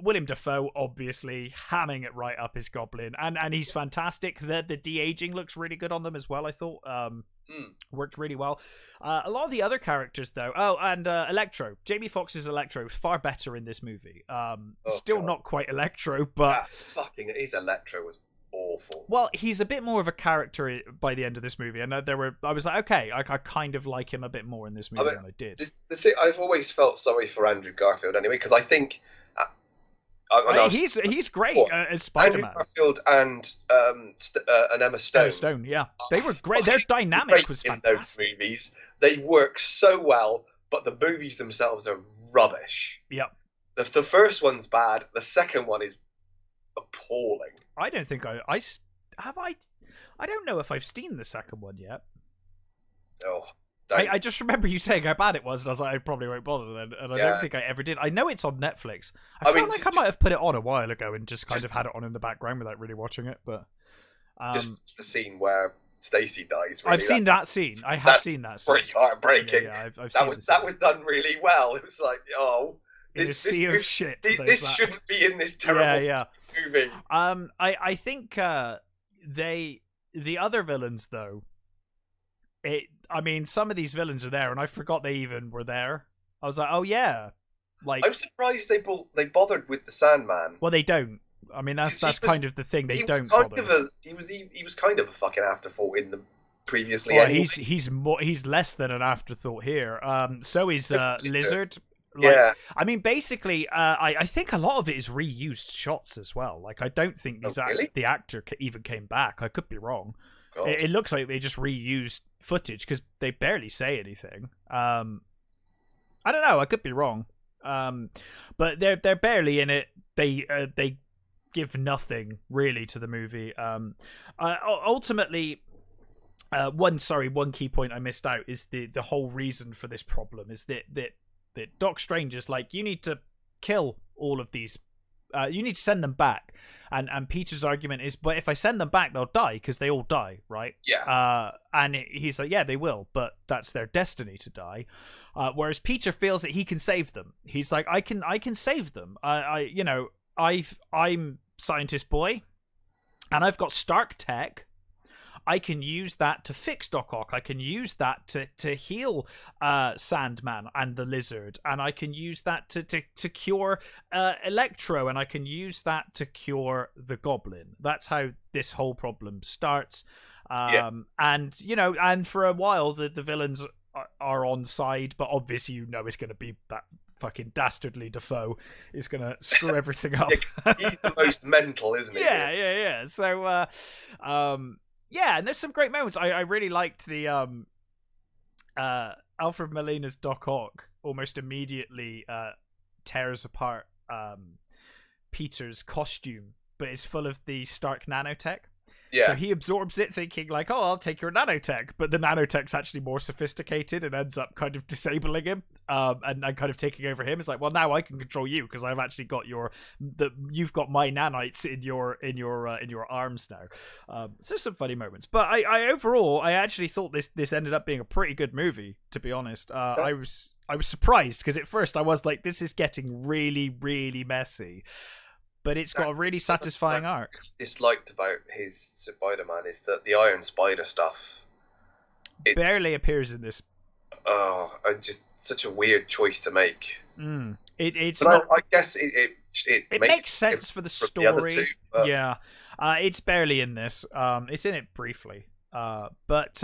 [SPEAKER 1] William Dafoe obviously hamming it right up his Goblin, and he's fantastic. The de-aging looks really good on them as well, I thought. Worked really well. A lot of the other characters though, and Electro, Jamie Foxx's Electro is far better in this movie. Still not quite Electro, but
[SPEAKER 2] his Electro was awful.
[SPEAKER 1] Well, he's a bit more of a character by the end of this movie. I was like, okay, I kind of like him a bit more in this movie than I did.
[SPEAKER 2] The thing, I've always felt sorry for Andrew Garfield anyway, because I think
[SPEAKER 1] he's great as Spider-Man.
[SPEAKER 2] Andrew Garfield and Emma Stone.
[SPEAKER 1] Emma Stone, yeah, they were great. Their dynamic was fantastic
[SPEAKER 2] in those movies. They work so well, but the movies themselves are rubbish.
[SPEAKER 1] Yep.
[SPEAKER 2] The first one's bad. The second one is appalling.
[SPEAKER 1] I don't think I don't know if I've seen the second one yet.
[SPEAKER 2] Oh,
[SPEAKER 1] I just remember you saying how bad it was, and I was like, I probably won't bother then, and I don't think I ever did. I know it's on Netflix. I feel like I might have put it on a while ago and just kind of had it on in the background without really watching it, but
[SPEAKER 2] just the scene where Stacy dies. Really.
[SPEAKER 1] I've seen that scene. I have seen that scene.
[SPEAKER 2] Pretty heartbreaking.
[SPEAKER 1] Yeah, I've
[SPEAKER 2] seen that was done really well. It was like, oh,
[SPEAKER 1] this sea of shit.
[SPEAKER 2] This shouldn't be in this terrible movie.
[SPEAKER 1] I think the other villains though. I mean, some of these villains are there, and I forgot they even were there. I was like, oh yeah, like
[SPEAKER 2] I'm surprised they bothered with the Sandman.
[SPEAKER 1] Well, they don't. I mean, that's kind of the thing. They don't
[SPEAKER 2] bother. He was kind of a fucking afterthought in the previously. Anyway.
[SPEAKER 1] He's less than an afterthought here. So is Lizard.
[SPEAKER 2] Yeah.
[SPEAKER 1] I mean, basically, I think a lot of it is reused shots as well. Like, I don't think the actor even came back. I could be wrong. It looks like they just reused footage because they barely say anything. I don't know. I could be wrong. But they're barely in it. They give nothing really to the movie. Ultimately, one key point I missed out is the whole reason for this problem is that Doc Strange is like, you need to kill all of these. You need to send them back, and Peter's argument is, but if I send them back, they'll die because they all die, right?
[SPEAKER 2] Yeah.
[SPEAKER 1] And he's like, yeah, they will, but that's their destiny to die. Whereas Peter feels that he can save them. He's like, I can save them. I'm Scientist Boy, and I've got Stark tech. I can use that to fix Doc Ock. I can use that to heal Sandman and the Lizard, and I can use that to cure Electro, and I can use that to cure the Goblin. That's how this whole problem starts. And and for a while the villains are on side, but obviously it's going to be that fucking dastardly Defoe is going to screw everything up.
[SPEAKER 2] He's the most mental, isn't he?
[SPEAKER 1] Yeah. So, yeah, and there's some great moments. I really liked the Alfred Molina's Doc Ock almost immediately tears apart Peter's costume, but it's full of the Stark nanotech.
[SPEAKER 2] Yeah.
[SPEAKER 1] So he absorbs it thinking like, oh, I'll take your nanotech. But the nanotech's actually more sophisticated and ends up kind of disabling him and kind of taking over him. It's like, well, now I can control you because I've actually got you've got my nanites in your arms now. So some funny moments. But I overall, I actually thought this ended up being a pretty good movie, to be honest. I was surprised because at first I was like, this is getting really, really messy. But it's got a really satisfying arc.
[SPEAKER 2] Disliked about his Spider-Man is that the Iron Spider stuff
[SPEAKER 1] barely appears in this.
[SPEAKER 2] Oh, just such a weird choice to make.
[SPEAKER 1] It's
[SPEAKER 2] but
[SPEAKER 1] not.
[SPEAKER 2] I guess it
[SPEAKER 1] makes sense for the story.
[SPEAKER 2] Two, but...
[SPEAKER 1] Yeah, it's barely in this. It's in it briefly. But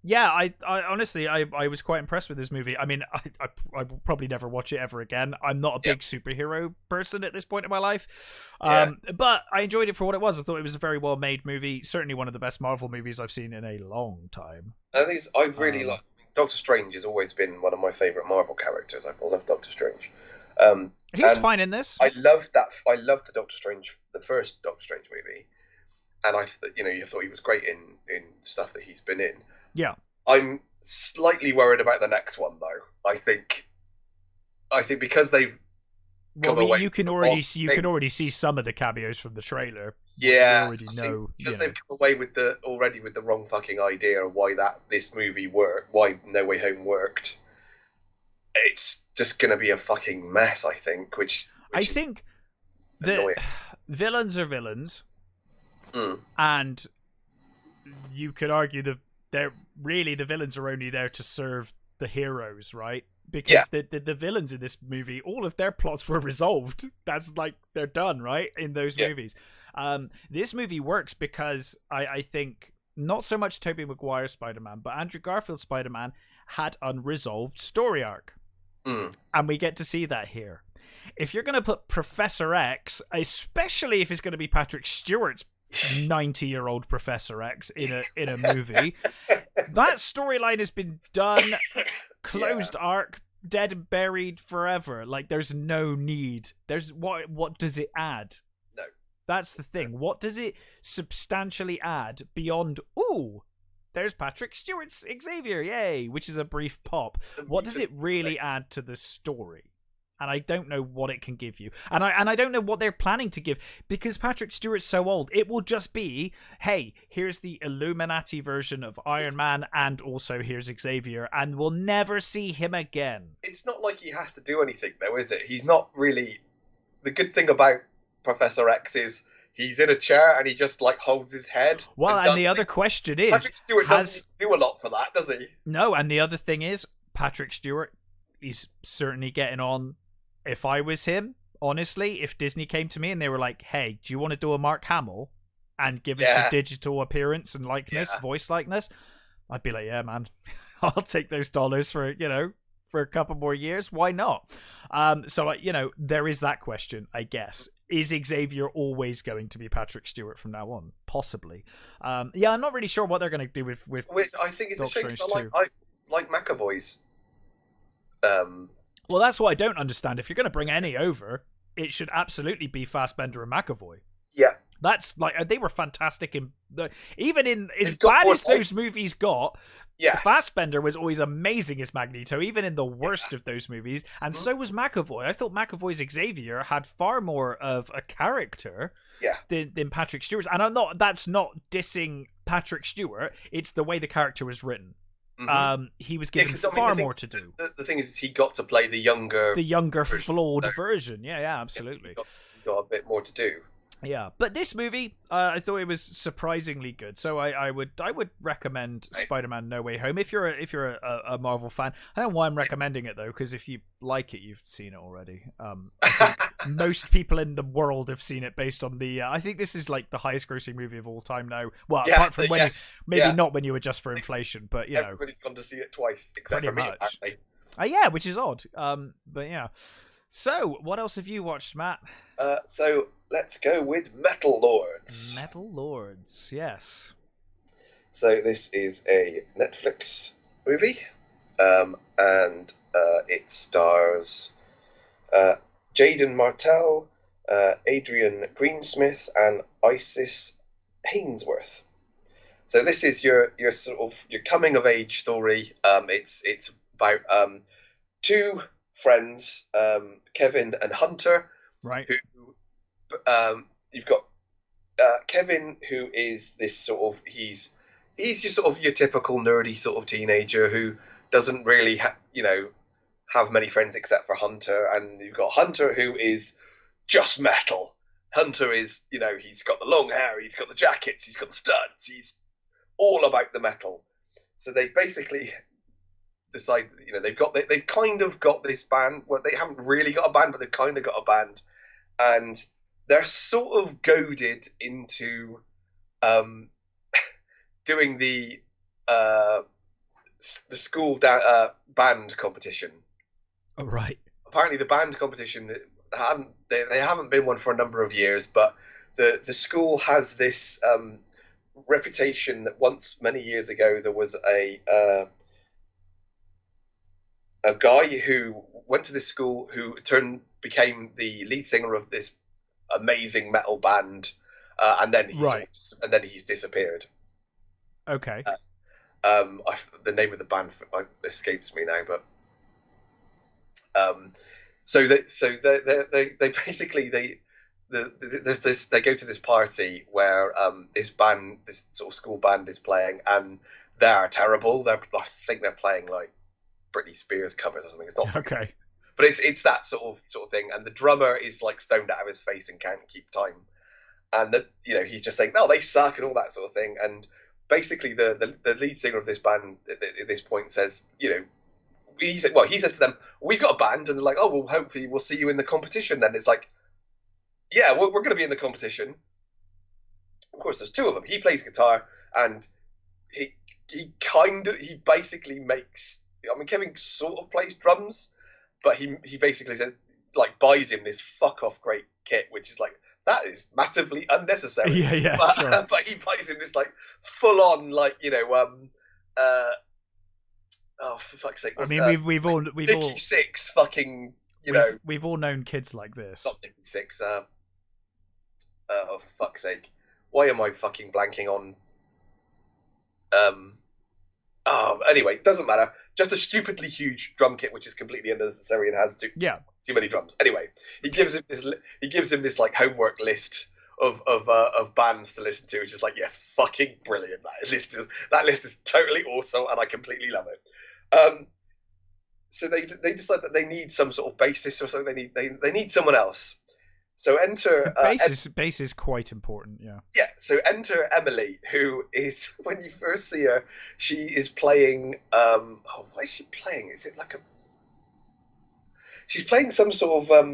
[SPEAKER 1] yeah, I honestly, I was quite impressed with this movie. I mean, I will probably never watch it ever again. I'm not a big superhero person at this point in my life. But I enjoyed it for what it was. I thought it was a very well made movie. Certainly one of the best Marvel movies I've seen in a long time.
[SPEAKER 2] I really like Doctor Strange. Has always been one of my favorite Marvel characters. I love Doctor Strange.
[SPEAKER 1] He's fine in this.
[SPEAKER 2] I loved the Doctor Strange, the first Doctor Strange movie, and you thought he was great in stuff that he's been in.
[SPEAKER 1] Yeah,
[SPEAKER 2] I'm slightly worried about the next one though. I think because they've
[SPEAKER 1] you can already see some of the cameos from the trailer.
[SPEAKER 2] Yeah,
[SPEAKER 1] you already know
[SPEAKER 2] because they've come away with the wrong fucking idea of why this movie worked, why No Way Home worked. It's just going to be a fucking mess, I think. Which
[SPEAKER 1] I think the villains are villains, and you could argue the villains are only there to serve the heroes, right? Because the villains in this movie, all of their plots were resolved. That's like they're done, right? In those movies. This movie works because I think not so much Tobey Maguire's Spider-Man, but Andrew Garfield's Spider-Man had unresolved story arc. And we get to see that here. If you're going to put Professor X, especially if it's going to be Patrick Stewart's 90-year-old Professor X in a movie, that storyline has been done, closed arc, dead and buried forever. Like, there's no need. There's what does it add?
[SPEAKER 2] No. That's
[SPEAKER 1] the thing. What does it substantially add beyond, there's Patrick Stewart's Xavier, yay, which is a brief pop. What does it really add to the story? And I don't know what it can give you. And I don't know what they're planning to give, because Patrick Stewart's so old. It will just be, hey, here's the Illuminati version of Iron Man, and also here's Xavier, and we'll never see him again.
[SPEAKER 2] It's not like he has to do anything, though, is it? He's not really... The good thing about Professor X is he's in a chair and he just, like, holds his head.
[SPEAKER 1] Well, and the other question is...
[SPEAKER 2] Patrick Stewart doesn't do a lot for that, does he?
[SPEAKER 1] No, and the other thing is, Patrick Stewart, he's certainly getting on. If I was him, honestly, if Disney came to me and they were like, hey, do you want to do a Mark Hamill and give us a digital appearance and likeness, voice likeness? I'd be like, yeah, man, I'll take those dollars for, for a couple more years. Why not? So, there is that question, I guess. Is Xavier always going to be Patrick Stewart from now on? Possibly. I'm not really sure what they're going to do with
[SPEAKER 2] I think it's
[SPEAKER 1] Doctor
[SPEAKER 2] a shame.
[SPEAKER 1] Strange 2.
[SPEAKER 2] I like McAvoy's.
[SPEAKER 1] Well, that's what I don't understand. If you're going to bring any over, it should absolutely be Fassbender and McAvoy.
[SPEAKER 2] Yeah.
[SPEAKER 1] That's like, they were fantastic even in as bad as those movies got.
[SPEAKER 2] Yeah,
[SPEAKER 1] Fassbender was always amazing as Magneto, even in the worst of those movies, and so was McAvoy. I thought McAvoy's Xavier had far more of a character than Patrick Stewart's, and that's not dissing Patrick Stewart. It's the way the character was written. Mm-hmm. He was given far more to do.
[SPEAKER 2] The thing is, he got to play the younger version,
[SPEAKER 1] flawed version. Yeah, absolutely.
[SPEAKER 2] He got a bit more to do.
[SPEAKER 1] Yeah, but this movie, I thought it was surprisingly good. So I would recommend Spider-Man: No Way Home if you're a Marvel fan. I don't know why I'm recommending it though, because if you like it, you've seen it already. I think most people in the world have seen it based on the. I think this is like the highest-grossing movie of all time now. Well, apart from when not when you adjust for inflation, but
[SPEAKER 2] everybody's gone to see it twice, except for me. Apparently.
[SPEAKER 1] Yeah, which is odd. But yeah. So, what else have you watched, Matt?
[SPEAKER 2] So let's go with Metal Lords.
[SPEAKER 1] Metal Lords, yes.
[SPEAKER 2] So this is a Netflix movie, and it stars Jaden Martell, Adrian Greensmith, and Isis Hainsworth. So this is your sort of your coming of age story. It's about two friends, Kevin and Hunter.
[SPEAKER 1] Right.
[SPEAKER 2] Who you've got Kevin, who is this sort of he's just sort of your typical nerdy sort of teenager who doesn't really have many friends except for Hunter, and you've got Hunter who is just metal. Hunter is he's got the long hair, he's got the jackets, he's got the studs, he's all about the metal. So they basically decide they've kind of got this band. Well, they haven't really got a band, but they've kind of got a band, and they're sort of goaded into doing the school band competition.
[SPEAKER 1] Oh, right.
[SPEAKER 2] Apparently, the band competition they haven't been one for a number of years, but the school has this reputation that once many years ago there was a guy who went to this school who became the lead singer of this amazing metal band, and then he's disappeared.
[SPEAKER 1] Okay.
[SPEAKER 2] The name of the band escapes me now, but so they basically they go to this party where this sort of school band is playing, and they are terrible. I think they're playing like Britney Spears covers or something. It's not
[SPEAKER 1] okay,
[SPEAKER 2] but it's that sort of thing. And the drummer is like stoned out of his face and can't keep time. And he's just saying, no, they suck and all that sort of thing. And basically, the lead singer of this band at this point says, he says to them, we've got a band, and they're like, oh, well, hopefully we'll see you in the competition. Then it's like, yeah, we're going to be in the competition. Of course, there's two of them. He plays guitar, and he basically makes. I mean, Kevin sort of plays drums, but he basically said, like, buys him this fuck off great kit, which is like, that is massively unnecessary.
[SPEAKER 1] Yeah,
[SPEAKER 2] but,
[SPEAKER 1] sure.
[SPEAKER 2] But he buys him this like full on like oh, for fuck's sake!
[SPEAKER 1] I mean, we've all
[SPEAKER 2] Six fucking
[SPEAKER 1] we've all known kids like this.
[SPEAKER 2] Not Nicky Six. Oh, for fuck's sake! Why am I fucking blanking on? Anyway, doesn't matter. Just a stupidly huge drum kit, which is completely unnecessary and has too many drums. Anyway, he gives him this like homework list of bands to listen to, which is like, yes, fucking brilliant. That list is totally awesome, and I completely love it. So they decide that they need some sort of bassist or something. They need someone else. So enter
[SPEAKER 1] bass is quite important. Yeah.
[SPEAKER 2] Yeah. So enter Emily, who is, when you first see her, she is playing. What is she playing? Is it like a? She's playing some sort of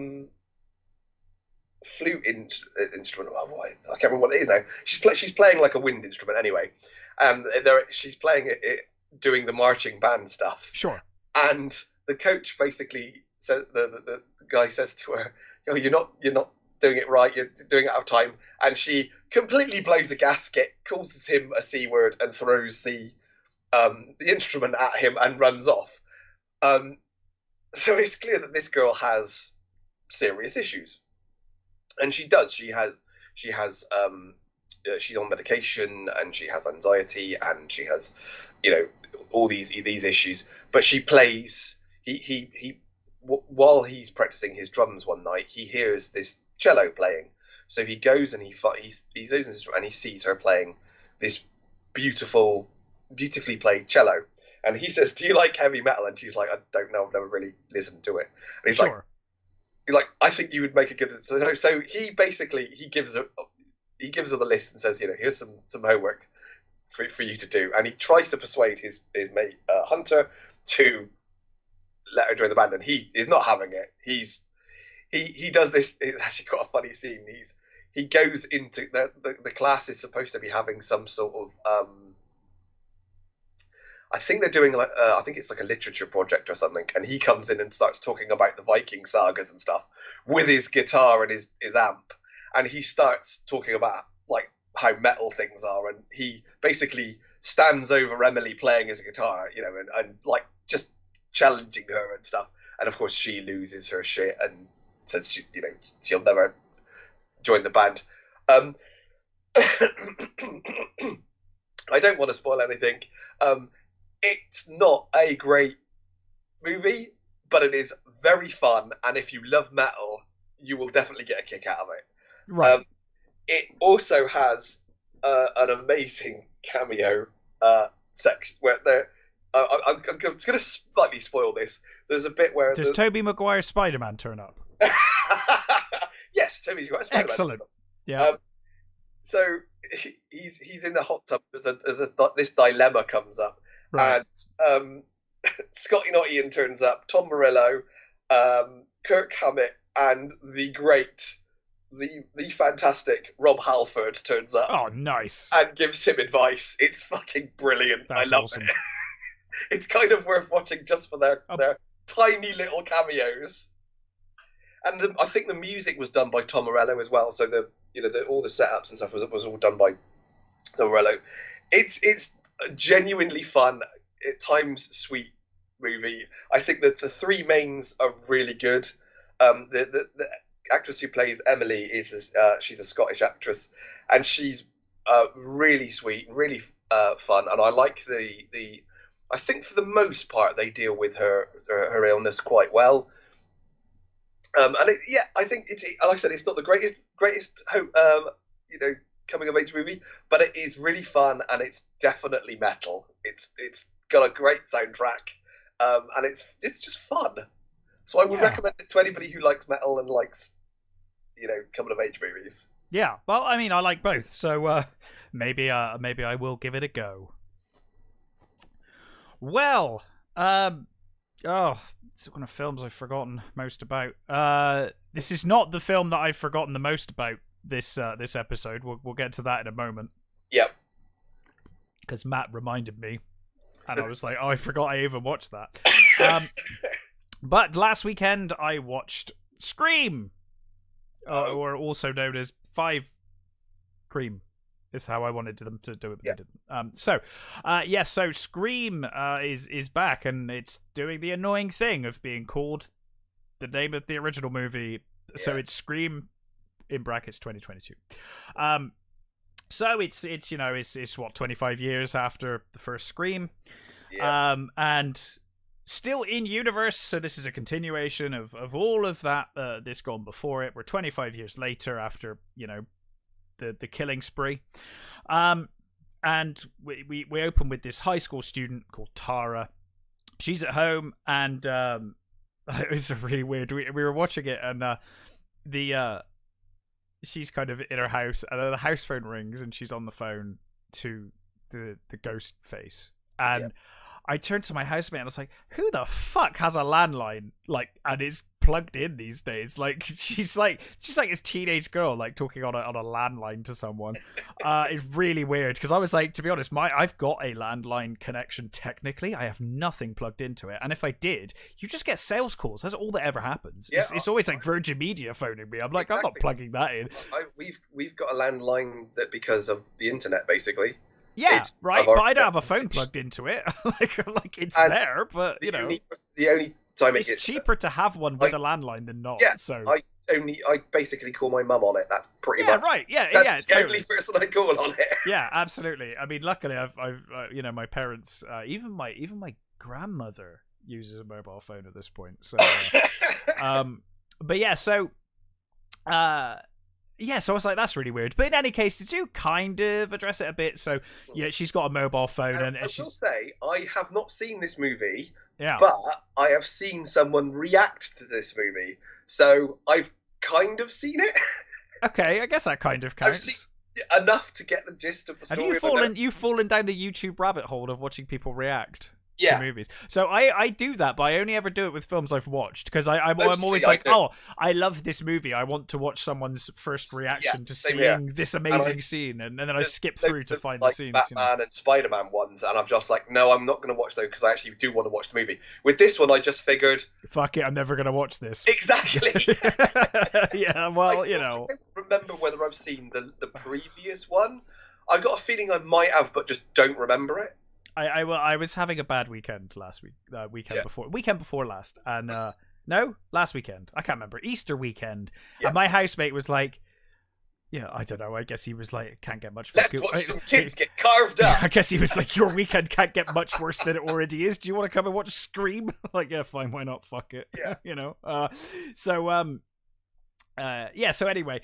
[SPEAKER 2] flute instrument. Oh, I can't remember what it is now. She's playing like a wind instrument anyway, and she's playing it doing the marching band stuff.
[SPEAKER 1] Sure.
[SPEAKER 2] And the coach basically says, the guy says to her, "Oh, you're not doing it right. You're doing it out of time." And she completely blows a gasket, calls him a c word, and throws the instrument at him and runs off. So it's clear that this girl has serious issues, and she does. She's on medication, and she has anxiety, and she has, all these issues. But she plays. He while he's practicing his drums one night, he hears this cello playing. So he goes and he opens and he sees her playing this beautifully played cello. And he says, "Do you like heavy metal?" And she's like, "I don't know. I've never really listened to it." And he's like, "I think you would make a good." So he basically gives her the list and says, "Here's some homework for you to do." And he tries to persuade his mate Hunter to let her join the band, and he is not having it. He does this. It's actually quite a funny scene. He goes into the class is supposed to be having some sort of I think they're doing I think it's like a literature project or something, and he comes in and starts talking about the Viking sagas and stuff with his guitar and his amp, and he starts talking about like how metal things are, and he basically stands over Emily playing his guitar, and like just challenging her and stuff, and of course she loses her shit and says she'll never join the band. I don't want to spoil anything. It's not a great movie, but it is very fun, and if you love metal, you will definitely get a kick out of it.
[SPEAKER 1] Right.
[SPEAKER 2] It also has an amazing cameo section where I'm going to slightly spoil this. There's a bit where
[SPEAKER 1] does Tobey Maguire's Spider-Man turn up?
[SPEAKER 2] Yes, Tobey Maguire's Spider-Man.
[SPEAKER 1] Excellent. Yeah.
[SPEAKER 2] So he's in the hot tub as this dilemma comes up. Right. And Scotty Not Ian turns up, Tom Morello, Kirk Hammett, and the fantastic Rob Halford turns up.
[SPEAKER 1] Oh, nice.
[SPEAKER 2] And gives him advice. It's fucking brilliant. I love it. It's kind of worth watching just for their tiny little cameos. And I think the music was done by Tom Morello as well. So all the setups and stuff was all done by Tom Morello. It's genuinely fun, at times sweet movie. I think that the three mains are really good. The actress who plays Emily she's a Scottish actress, and she's really sweet, really fun. And I like I think for the most part they deal with her illness quite well. And I think it's, like I said, it's not the greatest coming of age movie, but it is really fun, and it's definitely metal. It's got a great soundtrack, and it's just fun. So I would recommend it to anybody who likes metal and likes coming of age movies.
[SPEAKER 1] Yeah, well, I mean, I like both, so maybe I will give it a go. Well, it's one of the films I've forgotten most about. This is not the film that I've forgotten the most about this episode. We'll get to that in a moment.
[SPEAKER 2] Yep.
[SPEAKER 1] Because Matt reminded me, and I was like, "Oh, I forgot I even watched that." But last weekend I watched Scream, or also known as Five Cream. Is how I wanted them to do it, but they didn't. So Scream is back, and it's doing the annoying thing of being called the name of the original movie. Yeah. So it's Scream in brackets 2022. So it's what, 25 years after the first Scream. And still in universe, so this is a continuation of all of that. This gone before it. We're 25 years later after the killing spree, and we open with this high school student called Tara. She's at home, and it was really weird. We were watching it, and she's kind of in her house, and the house phone rings, and she's on the phone to the ghost face, and I turned to my housemate and I was like, who the fuck has a landline and is plugged in these days? She's like this teenage girl talking on a landline to someone. It's really weird, because I was like, to be honest, I've got a landline connection technically. I have nothing plugged into it, and if I did, you just get sales calls. That's all that ever happens. It's always Virgin Media phoning me. I'm like, exactly. I'm not plugging that in.
[SPEAKER 2] We've got a landline that because of the internet, basically.
[SPEAKER 1] Yeah, right. But I don't have a phone plugged into it. It's there, but
[SPEAKER 2] the only time
[SPEAKER 1] it's cheaper to have one with a landline than not.
[SPEAKER 2] Yeah,
[SPEAKER 1] so
[SPEAKER 2] I basically call my mum on it. That's pretty much.
[SPEAKER 1] Right. Yeah,
[SPEAKER 2] that's the
[SPEAKER 1] totally.
[SPEAKER 2] only person I call on it.
[SPEAKER 1] Yeah, absolutely. I mean, luckily, I've my parents, even my grandmother uses a mobile phone at this point. So, but yeah, so. Yeah, so I was like, that's really weird. But in any case, they do kind of address it a bit. So, she's got a mobile phone. And
[SPEAKER 2] I will say, I have not seen this movie,
[SPEAKER 1] yeah,
[SPEAKER 2] but I have seen someone react to this movie. So, I've kind of seen it.
[SPEAKER 1] Okay, I guess that kind of counts.
[SPEAKER 2] I've seen enough to get the gist of the story.
[SPEAKER 1] Have you've fallen down the YouTube rabbit hole of watching people react?
[SPEAKER 2] To
[SPEAKER 1] movies. So I do that, but I only ever do it with films I've watched, because I'm always like, oh, I love this movie. I want to watch someone's first reaction to seeing this amazing scene, and then I skip through to find the scenes.
[SPEAKER 2] Batman and Spider-Man ones, and I'm just like, no, I'm not going to watch those because I actually do want to watch the movie. With this one, I just figured,
[SPEAKER 1] fuck it, I'm never going to watch this.
[SPEAKER 2] Exactly.
[SPEAKER 1] Yeah, well,
[SPEAKER 2] I don't remember whether I've seen the previous one. I got a feeling I might have, but just don't remember it.
[SPEAKER 1] I was having a bad weekend last week, weekend before last, and no, last weekend, I can't remember, Easter weekend, and my housemate was like, I don't know, I guess he was like, can't get much.
[SPEAKER 2] Let's watch some kids get carved up.
[SPEAKER 1] I guess he was like, your weekend can't get much worse than it already is. Do you want to come and watch Scream? Like, yeah, fine, why not? Fuck it.
[SPEAKER 2] Yeah.
[SPEAKER 1] So anyway,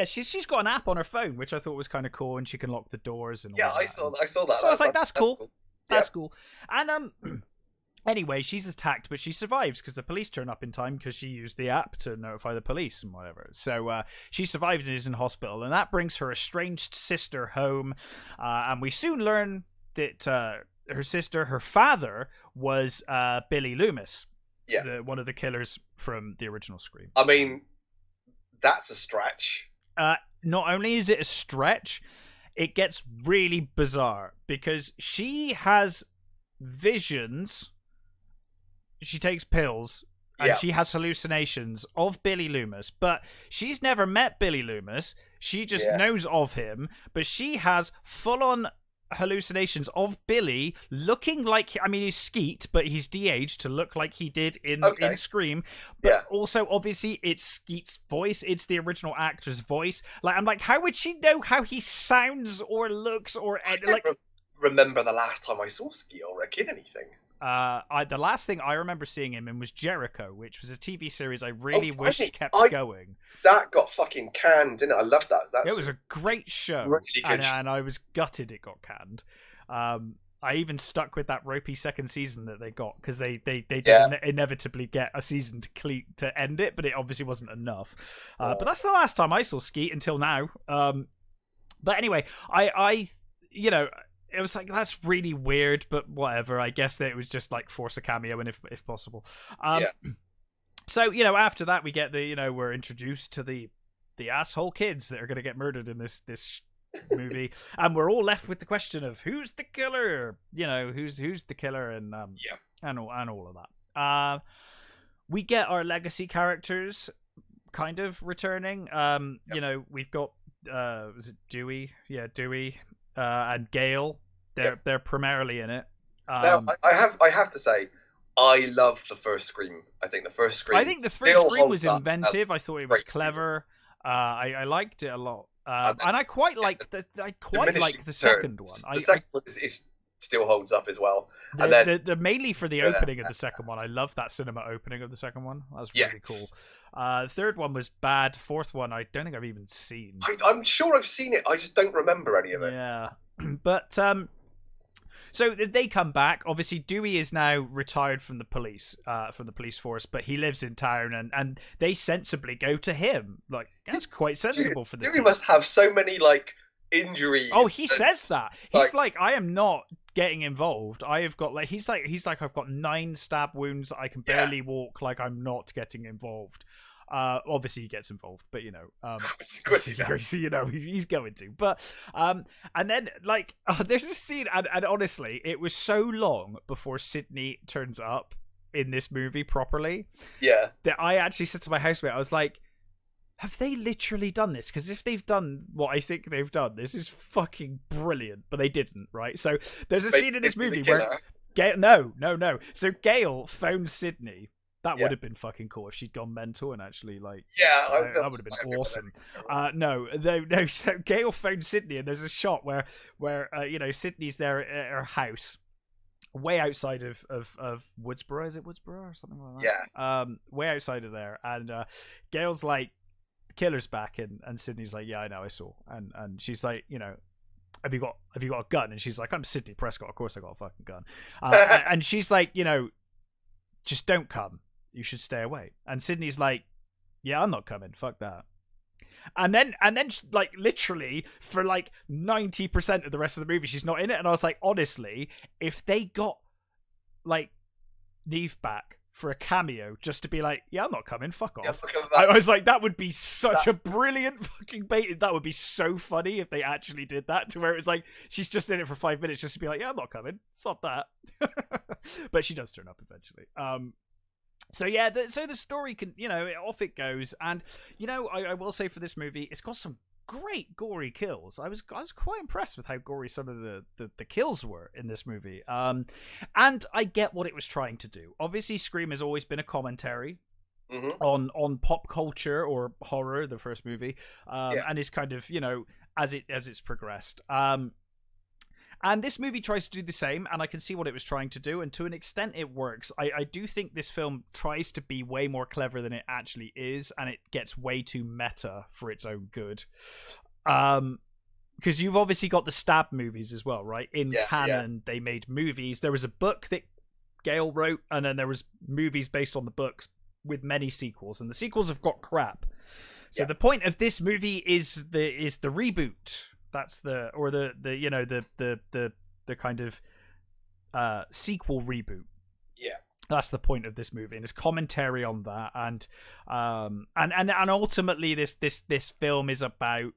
[SPEAKER 1] she's got an app on her phone, which I thought was kind of cool, and she can lock the doors and all that.
[SPEAKER 2] I saw that.
[SPEAKER 1] So I was like, that's cool. That's cool. And anyway, she's attacked, but she survives because the police turn up in time because she used the app to notify the police and whatever. So she survived and is in hospital, and that brings her estranged sister home. And we soon learn that her father was Billy Loomis, one of the killers from the original Scream.
[SPEAKER 2] I mean, that's a stretch.
[SPEAKER 1] Not only is it a stretch, it gets really bizarre because she has visions. She takes pills and she has hallucinations of Billy Loomis, but she's never met Billy Loomis. She just knows of him, but she has full-on hallucinations of Billy looking like, I mean, he's Skeet, but he's de-aged to look like he did in Scream. But also, obviously, it's Skeet's voice. It's the original actor's voice. Like, I'm like, how would she know how he sounds or looks or
[SPEAKER 2] remember the last time I saw Skeet or in anything.
[SPEAKER 1] The last thing I remember seeing him in was Jericho, which was a TV series I really wished kept going.
[SPEAKER 2] That got fucking canned, didn't it? I loved that.
[SPEAKER 1] It was a great show,
[SPEAKER 2] really good
[SPEAKER 1] and I was gutted it got canned. I even stuck with that ropey second season that they got because they did inevitably get a season to end it, but it obviously wasn't enough. But that's the last time I saw Skeet until now. But anyway, I it was like, that's really weird, but whatever. I guess that it was just like force a cameo, and if possible. So after that we get we're introduced to the asshole kids that are going to get murdered in this movie, and we're all left with the question of who's the killer. Who's the killer, and all of that. We get our legacy characters kind of returning. We've got was it Dewey? Yeah, Dewey. And Gale, they're primarily in it.
[SPEAKER 2] Now, I have to say, I loved the first Scream. I think the first Scream
[SPEAKER 1] was inventive. I thought it was clever. I liked it a lot, and I quite like the second one.
[SPEAKER 2] The second one is still holds up as well. And then
[SPEAKER 1] The mainly for the opening of the second one. I love that cinema opening of the second one. That was really cool. Third one was bad. Fourth one, I don't think I've even seen.
[SPEAKER 2] I'm sure I've seen it. I just don't remember any of it.
[SPEAKER 1] Yeah, but so they come back. Obviously, Dewey is now retired from the police force, but he lives in town, and they sensibly go to him. Like, that's quite sensible for the
[SPEAKER 2] Dewey
[SPEAKER 1] team.
[SPEAKER 2] must have so many like injuries.
[SPEAKER 1] Oh, he says that. He's like, I am not getting involved. I have got he's like I've got 9 stab wounds. I can barely walk. Like, I'm not getting involved. Obviously he gets involved, but you know, he's going to. But and then like there's a scene, and honestly, it was so long before Sydney turns up in this movie properly.
[SPEAKER 2] Yeah,
[SPEAKER 1] that I actually said to my housemate, I was like, have they literally done this? Because if they've done what I think they've done, this is fucking brilliant. But they didn't, right? So there's a scene in this movie where no. So Gail phoned Sydney. That would have been fucking cool if she'd gone mental and actually like.
[SPEAKER 2] Yeah,
[SPEAKER 1] that would have been awesome. No. So Gail phoned Sydney, and there's a shot where Sydney's there at her house, way outside of Woodsboro. Is it Woodsboro or something like that?
[SPEAKER 2] Yeah.
[SPEAKER 1] Way outside of there, and Gail's like, killer's back, and Sydney's like, yeah, I know, I saw, and she's like, you know, have you got a gun? And she's like, I'm Sydney Prescott, of course I got a fucking gun. And she's like, you know, just don't come. You should stay away. And Sydney's like, yeah, I'm not coming. Fuck that. And then like literally for like 90% of the rest of the movie, she's not in it. And I was like, honestly, if they got like Neve back for a cameo just to be like, yeah, I'm not coming, fuck off. I was like, that would be such a brilliant fucking bait. That would be so funny if they actually did that, to where it was like, she's just in it for 5 minutes just to be like, yeah, I'm not coming. Stop that. But she does turn up eventually. So yeah, so the story can, you know, off it goes. And, you know, I will say for this movie, it's got some great gory kills. I was quite impressed with how gory some of the kills were in this movie. And I get what it was trying to do. Obviously, Scream has always been a commentary on pop culture or horror, the first movie, and is kind of, you know, as it's progressed. And this movie tries to do the same, and I can see what it was trying to do, and to an extent it works. I do think this film tries to be way more clever than it actually is, and it gets way too meta for its own good. Because you've obviously got the Stab movies as well, right? In canon, they made movies. There was a book that Gale wrote, and then there was movies based on the books with many sequels, and the sequels have got crap. So the point of this movie is the reboot. That's the kind of sequel reboot. Yeah, that's the point of this movie, and it's commentary on that, and ultimately this film is about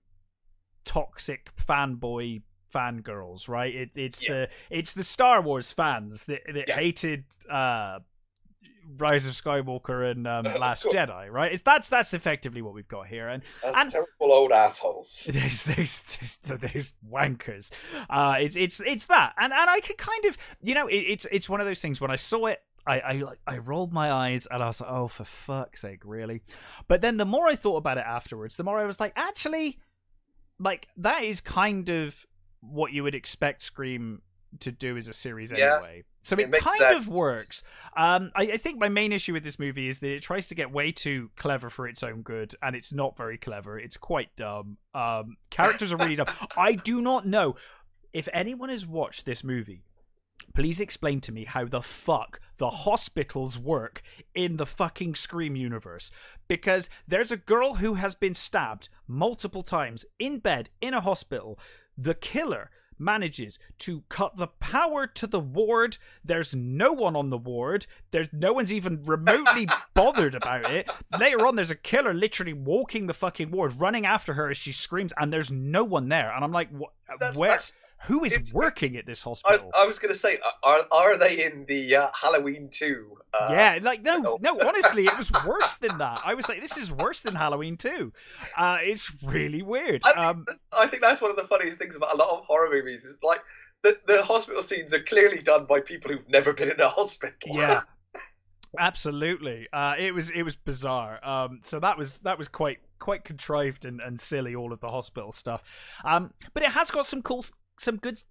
[SPEAKER 1] toxic fanboy fangirls, right? It's the Star Wars fans that hated Rise of Skywalker and Last Jedi, right? That's effectively what we've got here, and
[SPEAKER 2] terrible old assholes.
[SPEAKER 1] There's wankers. It's that, and I can kind of, you know, it's one of those things. When I saw it, I rolled my eyes and I was like, oh, for fuck's sake, really? But then the more I thought about it afterwards, the more I was like, actually, like, that is kind of what you would expect Scream to do as a series anyway. So it kind of works. I think my main issue with this movie is that it tries to get way too clever for its own good, and it's not very clever. It's quite dumb. Characters are really dumb. I do not know if anyone has watched this movie. Please explain to me how the fuck the hospitals work in the fucking Scream universe. Because there's a girl who has been stabbed multiple times in bed in a hospital. The killer manages to cut the power to the ward. There's no one on the ward. No one's even remotely bothered about it. Later on, there's a killer literally walking the fucking ward, running after her as she screams, and there's no one there. And I'm like, who is working at this hospital?
[SPEAKER 2] I was going to say, are they in the Halloween 2?
[SPEAKER 1] Yeah, like, no, honestly, it was worse than that. I was like, this is worse than Halloween 2. It's really weird.
[SPEAKER 2] I think that's one of the funniest things about a lot of horror movies, is like, the hospital scenes are clearly done by people who've never been in a hospital.
[SPEAKER 1] Yeah. Absolutely. It was bizarre. So that was quite contrived and silly, all of the hospital stuff. But it has got some good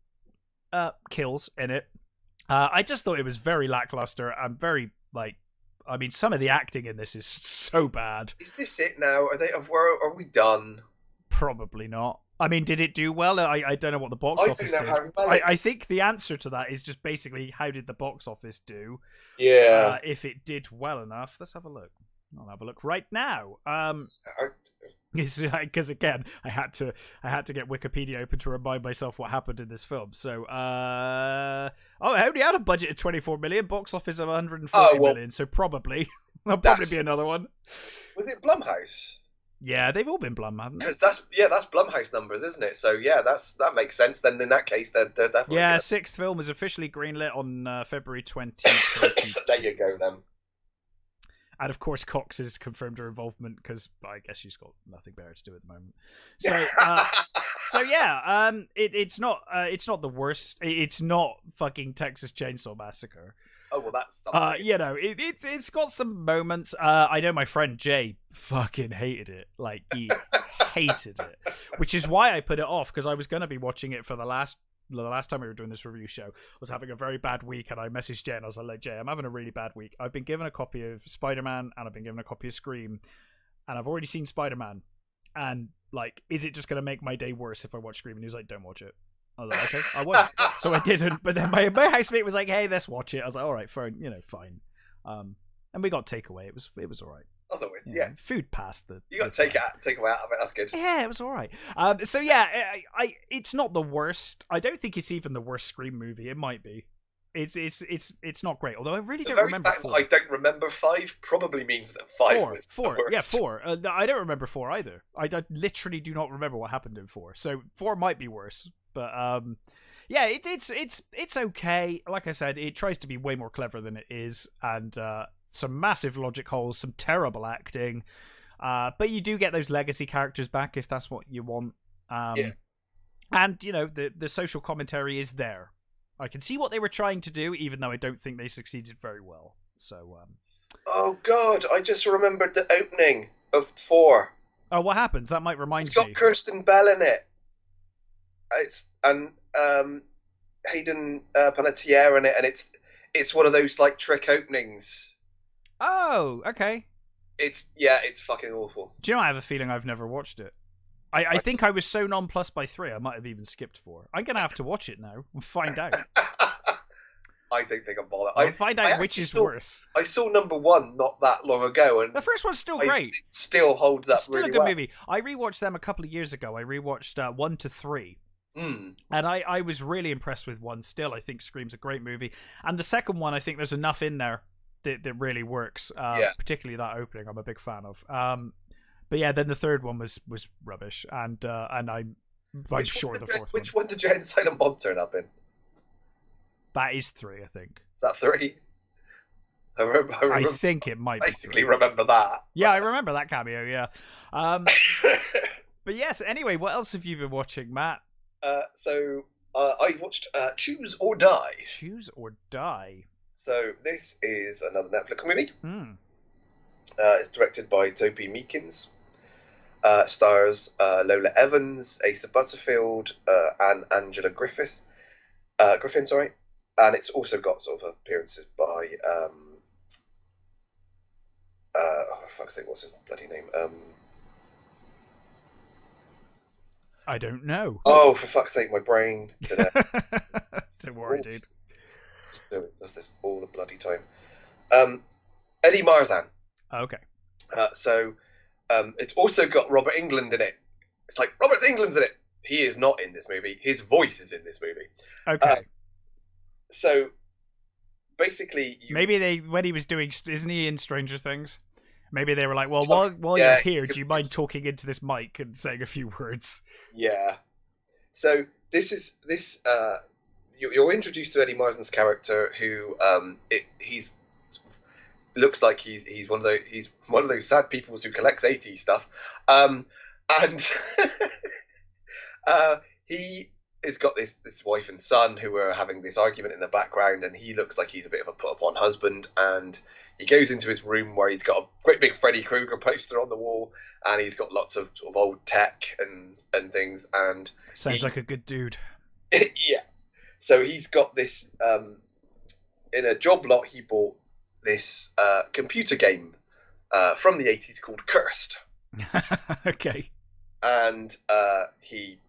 [SPEAKER 1] kills in it. I just thought it was very lackluster and very like. I mean, some of the acting in this is so bad.
[SPEAKER 2] Is this it now? Are we done?
[SPEAKER 1] Probably not. I mean, did it do well? I don't know what the box
[SPEAKER 2] I
[SPEAKER 1] office
[SPEAKER 2] don't know
[SPEAKER 1] did.
[SPEAKER 2] how well
[SPEAKER 1] I think the answer to that is just basically how did the box office do?
[SPEAKER 2] Yeah.
[SPEAKER 1] If it did well enough, let's have a look. I'll have a look right now. Because again, I had to get Wikipedia open to remind myself what happened in this film. So, it only had a budget of 24 million, box office of 140 million. So probably there'll probably be another one.
[SPEAKER 2] Was it Blumhouse?
[SPEAKER 1] Yeah, they've all been Blum, haven't they?
[SPEAKER 2] Because that's Blumhouse numbers, isn't it? So yeah, that makes sense. Then in that case, they're definitely
[SPEAKER 1] sixth film was officially greenlit on February 2020.
[SPEAKER 2] There you go, then.
[SPEAKER 1] And of course, Cox has confirmed her involvement because I guess she's got nothing better to do at the moment. So, it's not the worst. It's not fucking Texas Chainsaw Massacre.
[SPEAKER 2] Oh well, that's something.
[SPEAKER 1] It's got some moments. I know my friend Jay fucking hated it. Like he hated it, which is why I put it off because I was going to be watching it for the last time we were doing this review show. I was having a very bad week, and I messaged Jay and I was like, Jay, I'm having a really bad week. I've been given a copy of Spider-Man and I've been given a copy of Scream, and I've already seen Spider-Man. And like, is it just going to make my day worse if I watch Scream? And he was like, don't watch it. I was like, okay, I won't. So I didn't. But then my housemate was like, hey, let's watch it. I was like, all right, fine. And we got takeaway. It was all right.
[SPEAKER 2] That's always, yeah.
[SPEAKER 1] Food passed the.
[SPEAKER 2] You got to take away out of it. That's good.
[SPEAKER 1] Yeah, it was all right. It's not the worst. I don't think it's even the worst Scream movie. It might be. It's not great. Although I really don't remember.
[SPEAKER 2] The fact that I don't remember 5 probably means that 5 was
[SPEAKER 1] four.
[SPEAKER 2] The worst.
[SPEAKER 1] Yeah, 4. I don't remember 4 either. I literally do not remember what happened in 4. So 4 might be worse. But it's okay. Like I said, it tries to be way more clever than it is, and some massive logic holes, some terrible acting. But you do get those legacy characters back if that's what you want. And the social commentary is there. I can see what they were trying to do, even though I don't think they succeeded very well. So.
[SPEAKER 2] Oh God! I just remembered the opening of 4.
[SPEAKER 1] Oh, what happens? That might remind me.
[SPEAKER 2] It's got Kirsten Bell in it. Hayden Panettiere in it, and it's one of those like trick openings.
[SPEAKER 1] Oh, okay.
[SPEAKER 2] It's fucking awful.
[SPEAKER 1] Do you know? I have a feeling I've never watched it. I think I was so nonplussed by 3, I might have even skipped 4. I'm gonna have to watch it now and find out.
[SPEAKER 2] I don't think I'm bothered.
[SPEAKER 1] I'll find out which is worse.
[SPEAKER 2] I saw number 1 not that long ago, and
[SPEAKER 1] the first one's still great.
[SPEAKER 2] It still holds up. It's
[SPEAKER 1] still
[SPEAKER 2] really
[SPEAKER 1] a good
[SPEAKER 2] well.
[SPEAKER 1] movie. I rewatched them a couple of years ago. I rewatched 1 to 3. And I was really impressed with 1 still. I think Scream's a great movie. And the second one, I think there's enough in there that really works. Particularly that opening, I'm a big fan of. But yeah, then the third one was rubbish. And I'm sure the fourth one.
[SPEAKER 2] Which one did Jay and Silent Bob turn up in?
[SPEAKER 1] That is 3, I think.
[SPEAKER 2] Is that 3? I remember,
[SPEAKER 1] I think it might
[SPEAKER 2] basically
[SPEAKER 1] be 3.
[SPEAKER 2] Remember that.
[SPEAKER 1] Yeah, I remember that cameo, yeah. But yes, anyway, what else have you been watching, Matt?
[SPEAKER 2] So I watched Choose or Die.
[SPEAKER 1] Choose or Die.
[SPEAKER 2] So this is another Netflix movie. It's directed by Toby Meekins. Stars Lola Evans, Asa Butterfield, and Angela Griffin, sorry. And it's also got sort of appearances by for fuck's sake, what's his bloody name?
[SPEAKER 1] I don't know.
[SPEAKER 2] Oh, for fuck's sake, my brain today.
[SPEAKER 1] Don't worry, dude.
[SPEAKER 2] It does this all the bloody time. Eddie Marzan.
[SPEAKER 1] Okay.
[SPEAKER 2] So it's also got Robert Englund in it. It's like, Robert Englund's in it. He is not in this movie. His voice is in this movie.
[SPEAKER 1] Okay.
[SPEAKER 2] So basically,
[SPEAKER 1] maybe when he was doing, isn't he in Stranger Things? Maybe they were like, well, while you're here, do you mind talking into this mic and saying a few words?
[SPEAKER 2] Yeah. So you're introduced to Eddie Marzan's character, who he's looks like he's one of those sad people who collects 80s stuff, and he has got this wife and son who are having this argument in the background, and he looks like he's a bit of a put-upon husband, and he goes into his room where he's got a great big Freddy Krueger poster on the wall, and he's got lots of sort of old tech and things, and
[SPEAKER 1] sounds like a good dude.
[SPEAKER 2] Yeah. So he's got this in a job lot. He bought this computer game from the 80s called Cursed.
[SPEAKER 1] Okay.
[SPEAKER 2] And he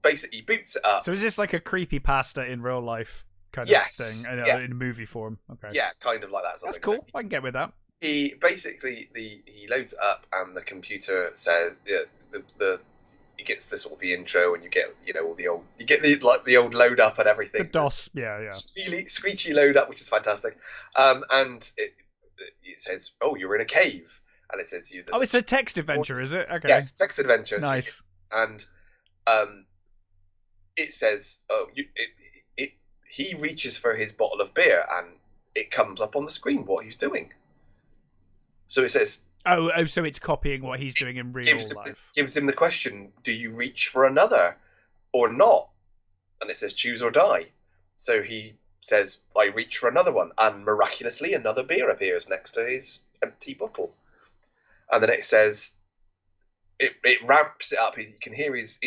[SPEAKER 2] basically boots it up.
[SPEAKER 1] So is this like a creepy pasta in real life kind of thing in movie form? Okay.
[SPEAKER 2] Yeah, kind of like that.
[SPEAKER 1] That's cool. I can get with that.
[SPEAKER 2] He basically he loads it up, and the computer says the he gets the sort of the intro, and you get all the old the old load up and everything.
[SPEAKER 1] The DOS, yeah.
[SPEAKER 2] Screechy load up, which is fantastic. And it says, "Oh, you're in a cave," and it says,
[SPEAKER 1] "Oh, it's a text adventure, is it?" Okay.
[SPEAKER 2] Yes, text adventure.
[SPEAKER 1] Nice.
[SPEAKER 2] And it says, "Oh, he reaches for his bottle of beer, and it comes up on the screen what he's doing." So it says,
[SPEAKER 1] "Oh, so it's copying what he's doing in real life."
[SPEAKER 2] Gives him the question: do you reach for another or not? And it says, choose or die. So he says, I reach for another one, and miraculously another beer appears next to his empty bottle. And then it says, it ramps it up. You can hear his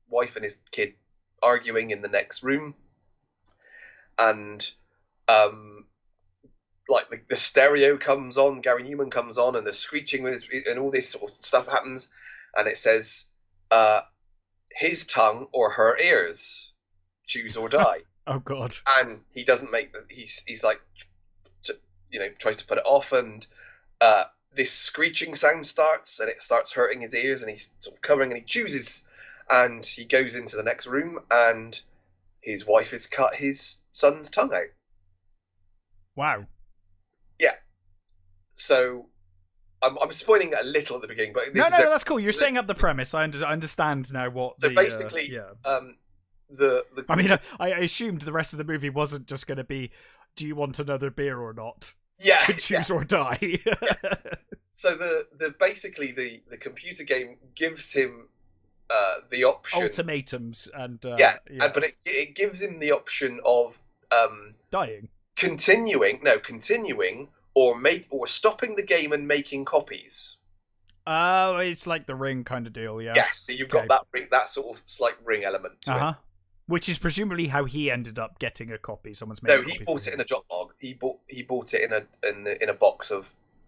[SPEAKER 2] wife and his kid arguing in the next room, and like the stereo comes on, Gary Newman comes on, and the screeching and all this sort of stuff happens, and it says, his tongue or her ears, choose or die.
[SPEAKER 1] Oh God!
[SPEAKER 2] And he doesn't make. He's like, tries to put it off, and this screeching sound starts, and it starts hurting his ears, and he's sort of covering, and he chooses, and he goes into the next room, and his wife has cut his son's tongue out.
[SPEAKER 1] Wow.
[SPEAKER 2] Yeah. So I'm spoiling a little at the beginning, but
[SPEAKER 1] no, that's cool. You're setting up the premise. I understand now what.
[SPEAKER 2] So basically,
[SPEAKER 1] I mean, I assumed the rest of the movie wasn't just going to be, do you want another beer or not?
[SPEAKER 2] Yeah,
[SPEAKER 1] choose or die.
[SPEAKER 2] Yeah. So basically the computer game gives him the option,
[SPEAKER 1] ultimatums, and
[SPEAKER 2] but it gives him the option of
[SPEAKER 1] dying,
[SPEAKER 2] continuing, or stopping the game and making copies.
[SPEAKER 1] Oh, it's like the Ring kind of deal, yeah.
[SPEAKER 2] Yes, so you've got that sort of slight Ring element to it.
[SPEAKER 1] Which is presumably how he ended up getting a copy. Someone's made. No,
[SPEAKER 2] he bought it in a drop log. He bought it in a box of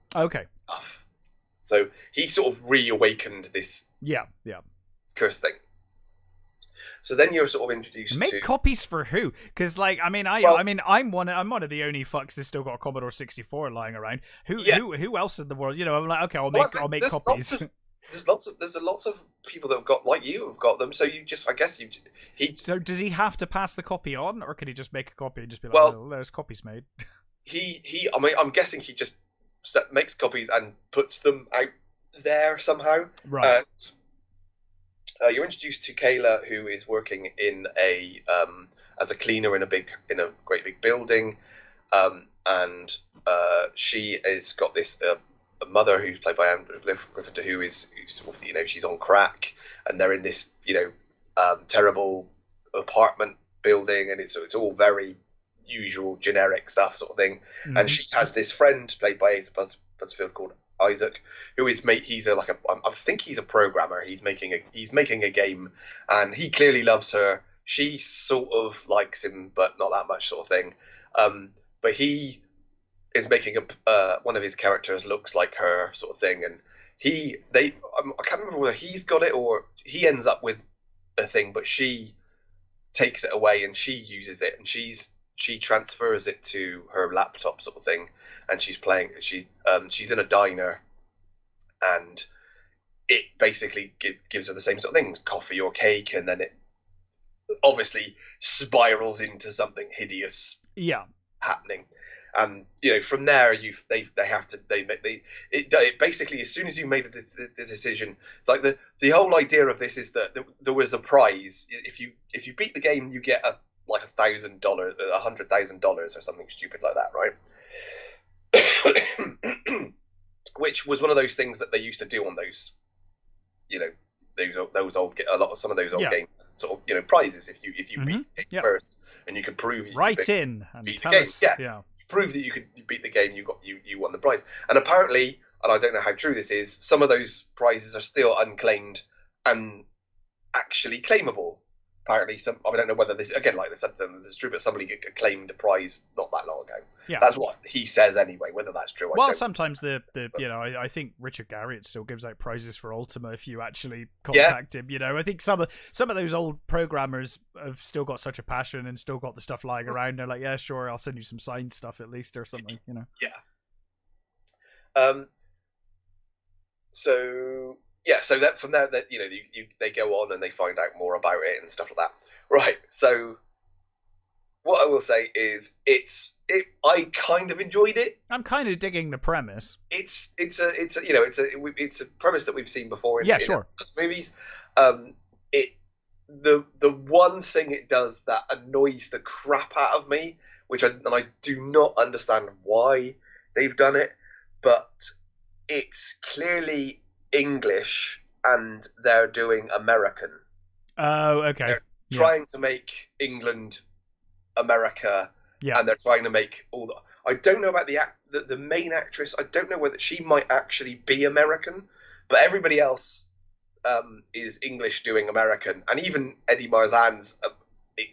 [SPEAKER 2] stuff. So he sort of reawakened this curse thing. So then you're sort of introduced
[SPEAKER 1] to copies for who? Because I'm one of the only fucks that's still got a Commodore 64 lying around. Who else in the world? I'm like, okay, I'll make copies.
[SPEAKER 2] There's lots of people that have got, like you, have got them. So
[SPEAKER 1] So does he have to pass the copy on, or can he just make a copy and just be like, well, there's copies made?
[SPEAKER 2] I'm guessing he just makes copies and puts them out there somehow.
[SPEAKER 1] Right.
[SPEAKER 2] You're introduced to Kayla, who is working in as a cleaner in a great big building, and she has got this a mother who's played by Anne Griffith, who is sort of, she's on crack, and they're in this terrible apartment building, and it's all very usual generic stuff sort of thing. Mm-hmm. And she has this friend played by Asa Butterfield called Isaac, who is I think he's a programmer. He's making a game, and he clearly loves her. She sort of likes him, but not that much, sort of thing. But he is making one of his characters looks like her, sort of thing, and I can't remember whether he's got it or he ends up with a thing, but she takes it away and she uses it, and she transfers it to her laptop, sort of thing, and she's playing. She's in a diner, and it basically gives her the same sort of things, coffee or cake, and then it obviously spirals into something hideous. Happening. And from there, they basically, as soon as you made the decision, like the whole idea of this is that there was a prize. If you beat the game, you get $1,000, $100,000 or something stupid like that, right? Which was one of those things that they used to do on those, those old some of those old games, sort of prizes if you beat the game first, and you could prove
[SPEAKER 1] and tell us,
[SPEAKER 2] prove that you beat the game, you won the prize. And apparently, and I don't know how true this is, some of those prizes are still unclaimed and actually claimable. apparently I don't know whether this, again, like I said, this is true, but somebody claimed a prize not that long ago.
[SPEAKER 1] Yeah.
[SPEAKER 2] That's what he says anyway. Whether that's true, I
[SPEAKER 1] well,
[SPEAKER 2] don't.
[SPEAKER 1] sometimes I think Richard Garriott still gives out prizes for Ultima if you actually contact him. I think some of those old programmers have still got such a passion and still got the stuff lying around. They're like, yeah, sure, I'll send you some signed stuff at least or something.
[SPEAKER 2] Yeah. So yeah, so that from there, that they go on and they find out more about it and stuff like that. Right. So what I will say is I kind of enjoyed it.
[SPEAKER 1] I'm kind of digging the premise.
[SPEAKER 2] It's a premise that we've seen before in,
[SPEAKER 1] sure.
[SPEAKER 2] in movies. The one thing it does that annoys the crap out of me, I do not understand why they've done it, but it's clearly English and they're doing American.
[SPEAKER 1] Oh, okay.
[SPEAKER 2] They're trying to make England America, and they're trying to make all the. I don't know about the main actress. I don't know whether she might actually be American, but everybody else is English doing American, and even Eddie Marzan's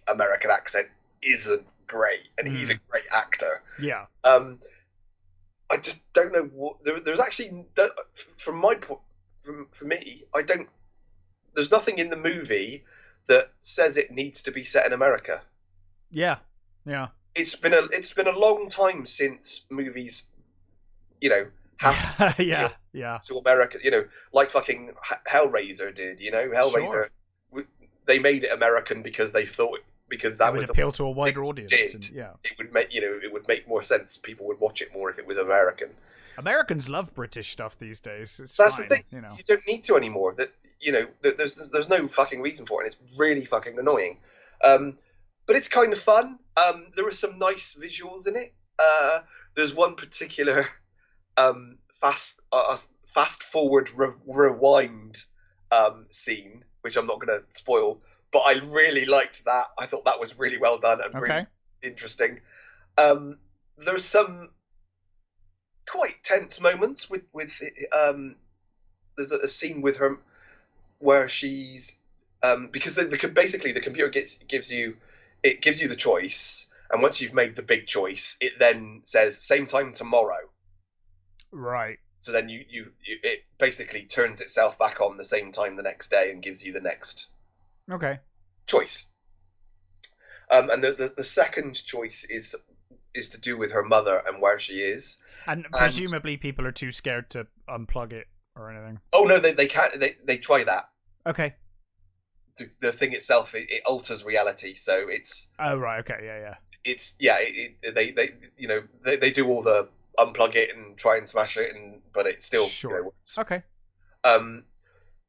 [SPEAKER 2] American accent isn't great, and he's a great actor.
[SPEAKER 1] Yeah.
[SPEAKER 2] I just don't know what there's actually from my point. For me, I don't. There's nothing in the movie that says it needs to be set in America.
[SPEAKER 1] Yeah.
[SPEAKER 2] It's been a long time since movies, have to America. Like fucking Hellraiser did. Hellraiser. Sure. They made it American because they thought that would
[SPEAKER 1] appeal to a wider audience.
[SPEAKER 2] It would make it would make more sense. People would watch it more if it was American.
[SPEAKER 1] Americans love British stuff these days.
[SPEAKER 2] That's fine, the thing. You don't need to anymore. There's no fucking reason for it. And it's really fucking annoying. But it's kind of fun. There are some nice visuals in it. There's one particular fast forward rewind scene, which I'm not going to spoil, but I really liked that. I thought that was really well done and really interesting. There's some quite tense moments with there's a scene with her where she's because basically the computer gives you the choice, and once you've made the big choice, it then says same time tomorrow.
[SPEAKER 1] Right.
[SPEAKER 2] So then it basically turns itself back on the same time the next day and gives you the next choice. And the second choice is to do with her mother and where she is.
[SPEAKER 1] And presumably people are too scared to unplug it or anything.
[SPEAKER 2] Oh no, they can't. They try that.
[SPEAKER 1] Okay.
[SPEAKER 2] The thing itself, it alters reality, so it's.
[SPEAKER 1] Oh right, okay, yeah.
[SPEAKER 2] It's they do all the unplug it and try and smash it, but it still works.
[SPEAKER 1] Okay.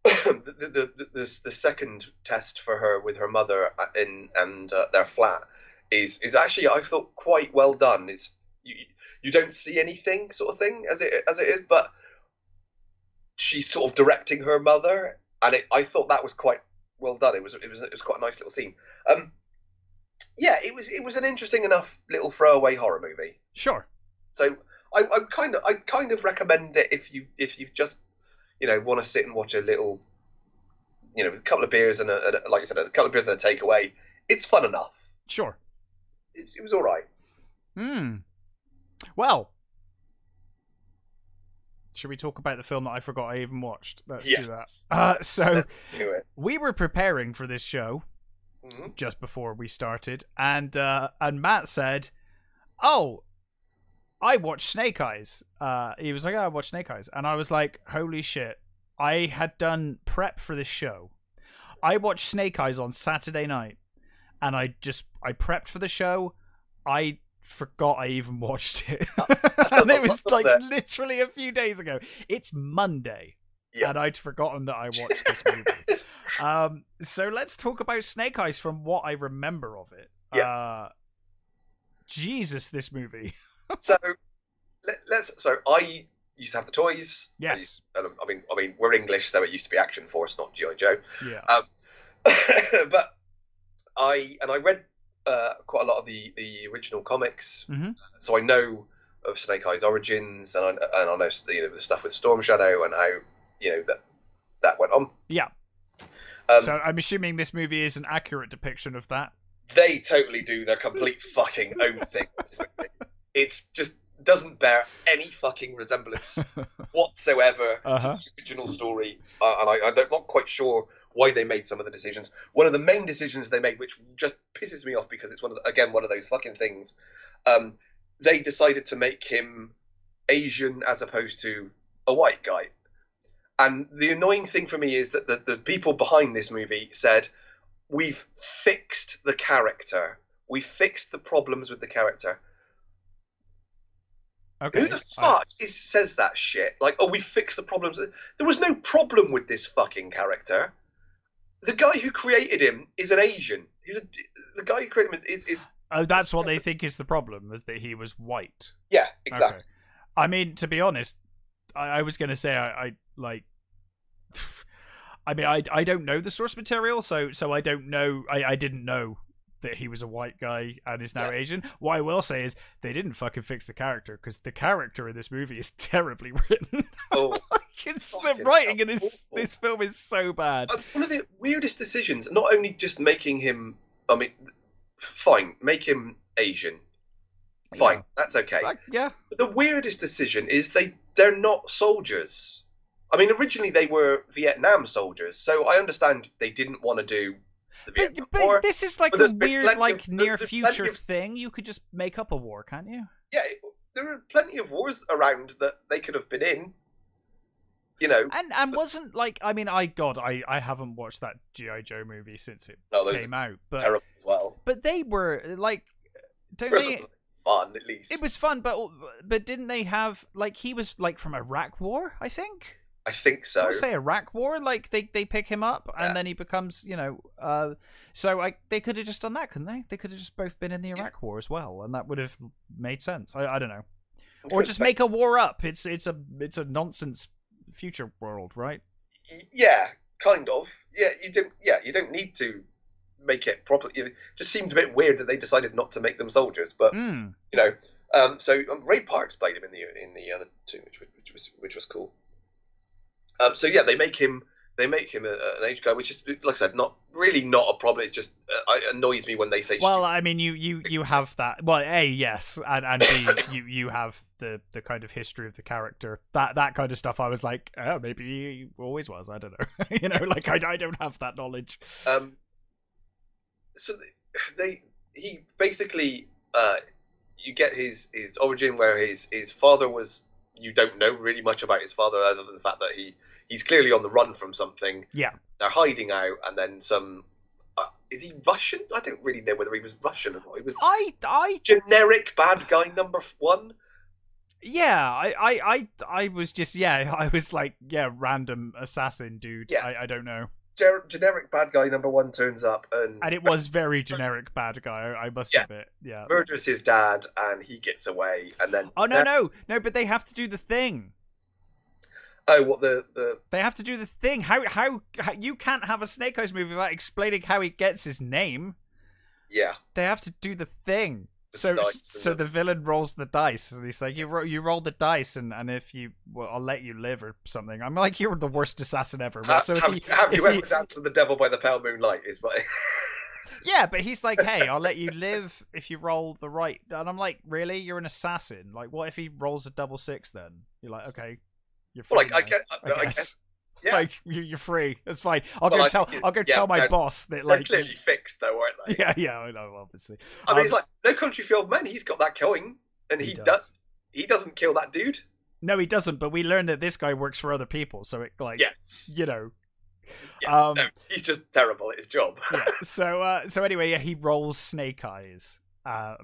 [SPEAKER 2] The second test for her with her mother and their flat is actually, I thought, quite well done. It's you don't see anything sort of thing as it is, but she's sort of directing her mother, and I thought that was quite well done. It was quite a nice little scene. It was an interesting enough little throwaway horror movie.
[SPEAKER 1] Sure.
[SPEAKER 2] So I kind of recommend it if you just want to sit and watch a little, a couple of beers and like I said, a couple of beers and a takeaway. It's fun enough.
[SPEAKER 1] Sure.
[SPEAKER 2] It was all right.
[SPEAKER 1] Well, should we talk about the film that I forgot I even watched? Let's do that. So
[SPEAKER 2] let's do it.
[SPEAKER 1] We were preparing for this show just before we started, and Matt said, "Oh, I watched Snake Eyes." He was like, "Oh, I watched Snake Eyes," and I was like, "Holy shit!" I had done prep for this show. I watched Snake Eyes on Saturday night, and I prepped for the show. I forgot I even watched it. And it was like literally a few days ago. It's Monday, and I'd forgotten that I watched this movie. So let's talk about Snake Eyes from what I remember of it. Jesus, this movie.
[SPEAKER 2] So I used to have the toys.
[SPEAKER 1] Yes.
[SPEAKER 2] I mean, we're English, so it used to be Action Force, not G.I. Joe.
[SPEAKER 1] Yeah.
[SPEAKER 2] But I read quite a lot of the original comics, so I know of Snake Eyes' origins, and I know the stuff with Storm Shadow and how that went on.
[SPEAKER 1] Yeah. So I'm assuming this movie is an accurate depiction of that.
[SPEAKER 2] They totally do their complete fucking own thing. It's just doesn't bear any fucking resemblance whatsoever to the original story, and I'm not quite sure why they made some of the decisions. One of the main decisions they made, which just pisses me off because it's one of those fucking things. They decided to make him Asian as opposed to a white guy. And the annoying thing for me is that the people behind this movie said, we've fixed the character. We fixed the problems with the character.
[SPEAKER 1] Okay.
[SPEAKER 2] Who the fuck says that shit? Like, oh, we fixed the problems. There was no problem with this fucking character. The guy who created him is an Asian. The guy who created him is
[SPEAKER 1] oh, that's what they think is the problem, is that he was white.
[SPEAKER 2] Yeah, exactly.
[SPEAKER 1] Okay. I mean, to be honest, I was going to say I like. I mean, I don't know the source material, so I don't know. I didn't know that he was a white guy and is now Asian. What I will say is they didn't fucking fix the character, because the character in this movie is terribly written.
[SPEAKER 2] Oh,
[SPEAKER 1] the writing in this film is so bad.
[SPEAKER 2] One of the weirdest decisions, not only just making him, I mean, fine, make him Asian. Fine, that's okay.
[SPEAKER 1] Yeah. But
[SPEAKER 2] the weirdest decision is they're not soldiers. I mean, originally they were Vietnam soldiers, so I understand they didn't want to do the Vietnam War.
[SPEAKER 1] But this is like a weird, like, near-future thing. You could just make up a war, can't you?
[SPEAKER 2] Yeah, there are plenty of wars around that they could have been in. You know,
[SPEAKER 1] and wasn't like, I mean, I haven't watched that G.I. Joe movie since it came out, but
[SPEAKER 2] terrible as well.
[SPEAKER 1] But they were like,
[SPEAKER 2] fun at least.
[SPEAKER 1] It was fun, but didn't they have, like, he was like from Iraq War, I think.
[SPEAKER 2] I think so.
[SPEAKER 1] I'll say Iraq War, like they pick him up and then he becomes, so they could have just done that, couldn't they? They could have just both been in the Iraq War as well, and that would have made sense. I don't know, or just make a war up. It's a nonsense future world, right?
[SPEAKER 2] Yeah, kind of. Yeah, you don't need to make it properly. It just seemed a bit weird that they decided not to make them soldiers, but so Ray Parks played him in the other two, which was cool. So yeah, they make him an age guy, which is, like I said, not a problem. It just annoys me when they say.
[SPEAKER 1] Well, I mean, you have that. Well, A, yes, and B, you have the kind of history of the character. That kind of stuff. I was like, oh, maybe he always was. I don't know. Like I don't have that knowledge.
[SPEAKER 2] So he basically you get his origin, where his father was. You don't know really much about his father other than the fact that he's clearly on the run from something.
[SPEAKER 1] Yeah.
[SPEAKER 2] They're hiding out, and then some... is he Russian? I don't really know whether he was Russian or not. He was generic bad guy number one.
[SPEAKER 1] Yeah, I was just... Yeah, I was like, random assassin dude. Yeah. I don't know.
[SPEAKER 2] Generic bad guy number one turns up, and
[SPEAKER 1] it was very generic bad guy, I must admit. Yeah,
[SPEAKER 2] murders his dad, and he gets away, and then
[SPEAKER 1] no, but they have to do the thing.
[SPEAKER 2] Oh, what
[SPEAKER 1] they have to do the thing. How you can't have a Snake Eyes movie without explaining how he gets his name?
[SPEAKER 2] Yeah,
[SPEAKER 1] they have to do the thing. So the villain rolls the dice, and he's like, you roll the dice, and if I'll let you live or something. I'm like, you're the worst assassin ever.
[SPEAKER 2] Have you ever danced to the devil by the pale moonlight? Is my
[SPEAKER 1] Yeah, but he's like, hey, I'll let you live if you roll the right. And I'm like, really? You're an assassin. Like, what if he rolls a 666 then? You're like, okay, you're free.
[SPEAKER 2] Well, I guess. Yeah.
[SPEAKER 1] Like, you're free. It's fine. I'll go tell my boss that, like,
[SPEAKER 2] they're clearly fixed though, aren't
[SPEAKER 1] they? Yeah, I know, obviously.
[SPEAKER 2] I mean, it's like No Country for Old Men. He's got that going, and he doesn't kill that dude.
[SPEAKER 1] No, he doesn't. But we learned that this guy works for other people, so it
[SPEAKER 2] no, he's just terrible at his job.
[SPEAKER 1] Yeah. So anyway, he rolls Snake Eyes,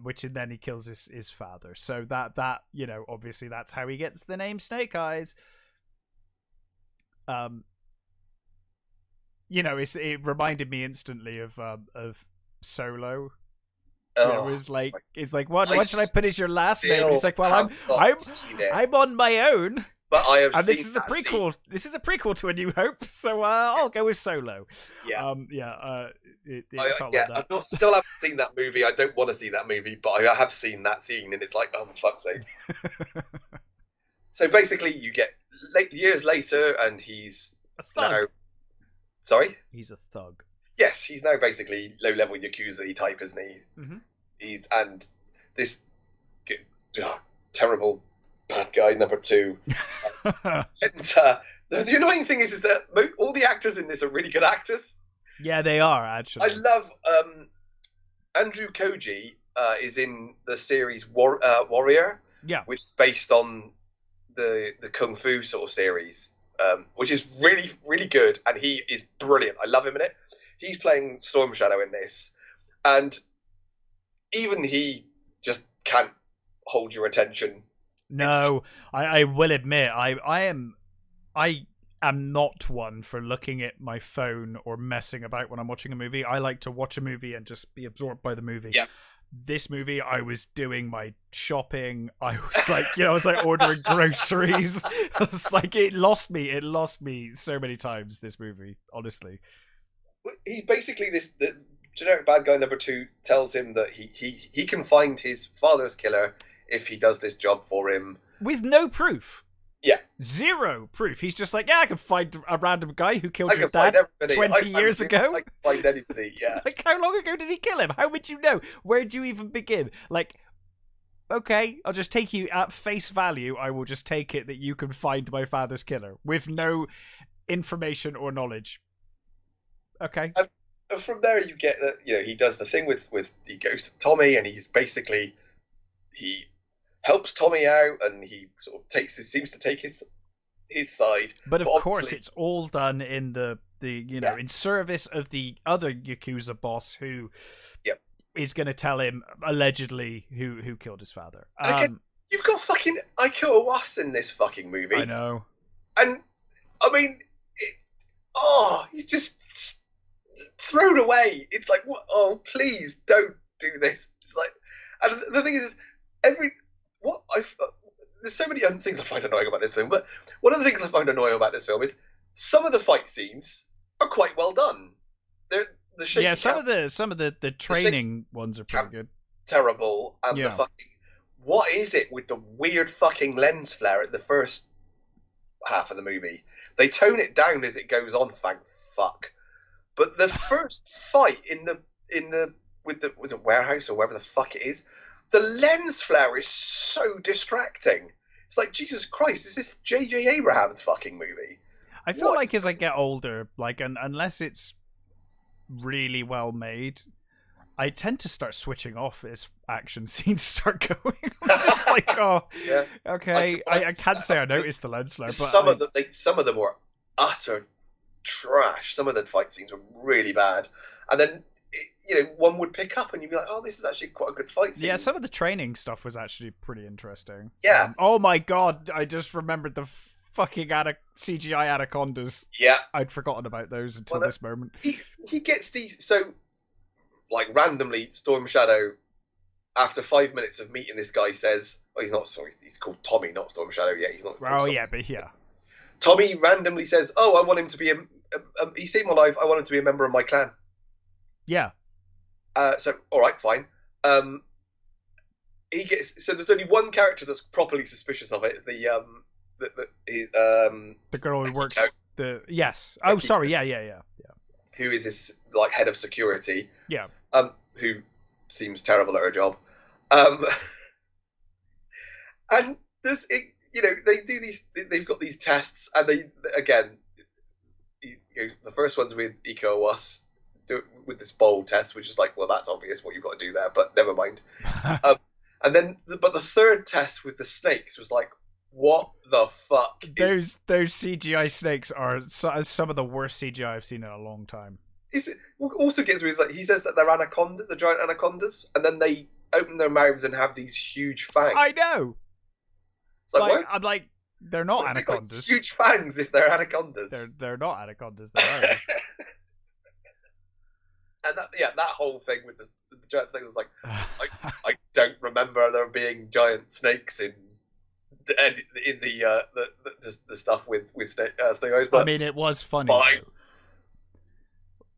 [SPEAKER 1] which then he kills his father. So that obviously that's how he gets the name Snake Eyes. It reminded me instantly of Solo.
[SPEAKER 2] Oh,
[SPEAKER 1] it's like what should I put as your last name? He's like, well, I'm on my own.
[SPEAKER 2] But I have.
[SPEAKER 1] And this is a prequel. This is a prequel to A New Hope, so I'll go with Solo.
[SPEAKER 2] Yeah.
[SPEAKER 1] I
[SPEAKER 2] still haven't seen that movie. I don't want to see that movie, but I have seen that scene, and it's like, oh, for fuck's sake. So basically, you get years later, and he's now Sorry?
[SPEAKER 1] He's a thug.
[SPEAKER 2] Yes, he's now basically low-level Yakuza type, isn't he?
[SPEAKER 1] Mm-hmm.
[SPEAKER 2] And this terrible bad guy number 2. And the annoying thing is that all the actors in this are really good actors.
[SPEAKER 1] Yeah, they are, actually.
[SPEAKER 2] I love Andrew Koji is in the series Warrior, which is based on the Kung Fu sort of series, which is really, really good, and he is brilliant. I love him in it. He's playing Storm Shadow in this, and even he just can't hold your attention.
[SPEAKER 1] No, I will admit, I am not one for looking at my phone or messing about when I'm watching a movie. I like to watch a movie and just be absorbed by the movie.
[SPEAKER 2] Yeah.
[SPEAKER 1] This movie, I was doing my shopping. I was like, I was like ordering groceries. It's like it lost me so many times. This movie, honestly.
[SPEAKER 2] He basically the generic bad guy number 2 tells him that he can find his father's killer if he does this job for him
[SPEAKER 1] with no proof.
[SPEAKER 2] Yeah.
[SPEAKER 1] Zero proof. He's just like, yeah, I can find a random guy who killed your dad 20 years ago.
[SPEAKER 2] I can find anybody, yeah.
[SPEAKER 1] Like, how long ago did he kill him? How would you know? Where'd you even begin? Like, okay, I'll just take you at face value. I will just take it that you can find my father's killer with no information or knowledge. Okay.
[SPEAKER 2] And from there you get that, he does the thing with he goes to Tommy, and he's basically, he helps Tommy out, and he sort of seems to take his side.
[SPEAKER 1] But of course, it's all done in the in service of the other Yakuza boss who is going to tell him allegedly who killed his father.
[SPEAKER 2] Again, you've got fucking Iko Uwais in this fucking movie.
[SPEAKER 1] I know.
[SPEAKER 2] And I mean, he's just thrown away. It's like, oh, please don't do this. It's like, and the thing is, there's so many other things I find annoying about this film, but one of the things I find annoying about this film is some of the fight scenes are quite well done.
[SPEAKER 1] Some of the training ones are pretty good.
[SPEAKER 2] Terrible, and the fucking, what is it with the weird fucking lens flare at the first half of the movie? They tone it down as it goes on, thank fuck. But the first fight with the was it warehouse or wherever the fuck it is, the lens flare is so distracting. It's like, Jesus Christ, is this J.J. Abrams' fucking movie?
[SPEAKER 1] I feel like as I get older, like unless it's really well made, I tend to start switching off as action scenes start going. I'm just like, okay. I can't say I noticed the lens flare, but
[SPEAKER 2] some of them were utter trash. Some of the fight scenes were really bad, and then one would pick up and you'd be like, oh, this is actually quite a good fight scene.
[SPEAKER 1] Yeah, some of the training stuff was actually pretty interesting.
[SPEAKER 2] Yeah.
[SPEAKER 1] Oh my god, I just remembered the fucking CGI anacondas.
[SPEAKER 2] Yeah.
[SPEAKER 1] I'd forgotten about those until this moment.
[SPEAKER 2] He gets these, so, like, randomly, Storm Shadow, after 5 minutes of meeting this guy, says, he's called Tommy, not Storm Shadow yet. He's not.
[SPEAKER 1] Oh, yeah, but yeah.
[SPEAKER 2] Tommy randomly says, oh, I want him to be he saved my life, I want him to be a member of my clan.
[SPEAKER 1] Yeah.
[SPEAKER 2] So, all right, fine. So there's only one character that's properly suspicious of it.
[SPEAKER 1] The girl who works. Yes. Oh, sorry. Yeah.
[SPEAKER 2] Who is this like head of security?
[SPEAKER 1] Yeah.
[SPEAKER 2] Who seems terrible at her job. And there's they do these. They've got these tests, and the first one's with Iko Uwais, with this bowl test, which is like, well, that's obvious what you've got to do there, but never mind. And then, but the third test with the snakes was like, what the fuck?
[SPEAKER 1] Those CGI snakes are some of the worst CGI I've seen in a long time.
[SPEAKER 2] What also gets me is like, he says that they're the giant anacondas, and then they open their mouths and have these huge fangs.
[SPEAKER 1] I know.
[SPEAKER 2] It's like,
[SPEAKER 1] I'm like, they're not anacondas.
[SPEAKER 2] Like huge fangs if they're anacondas.
[SPEAKER 1] They're not anacondas. They are.
[SPEAKER 2] And that whole thing with the giant snake was like, I don't remember there being giant snakes in the stuff with snake eyes. But
[SPEAKER 1] I mean, it was funny.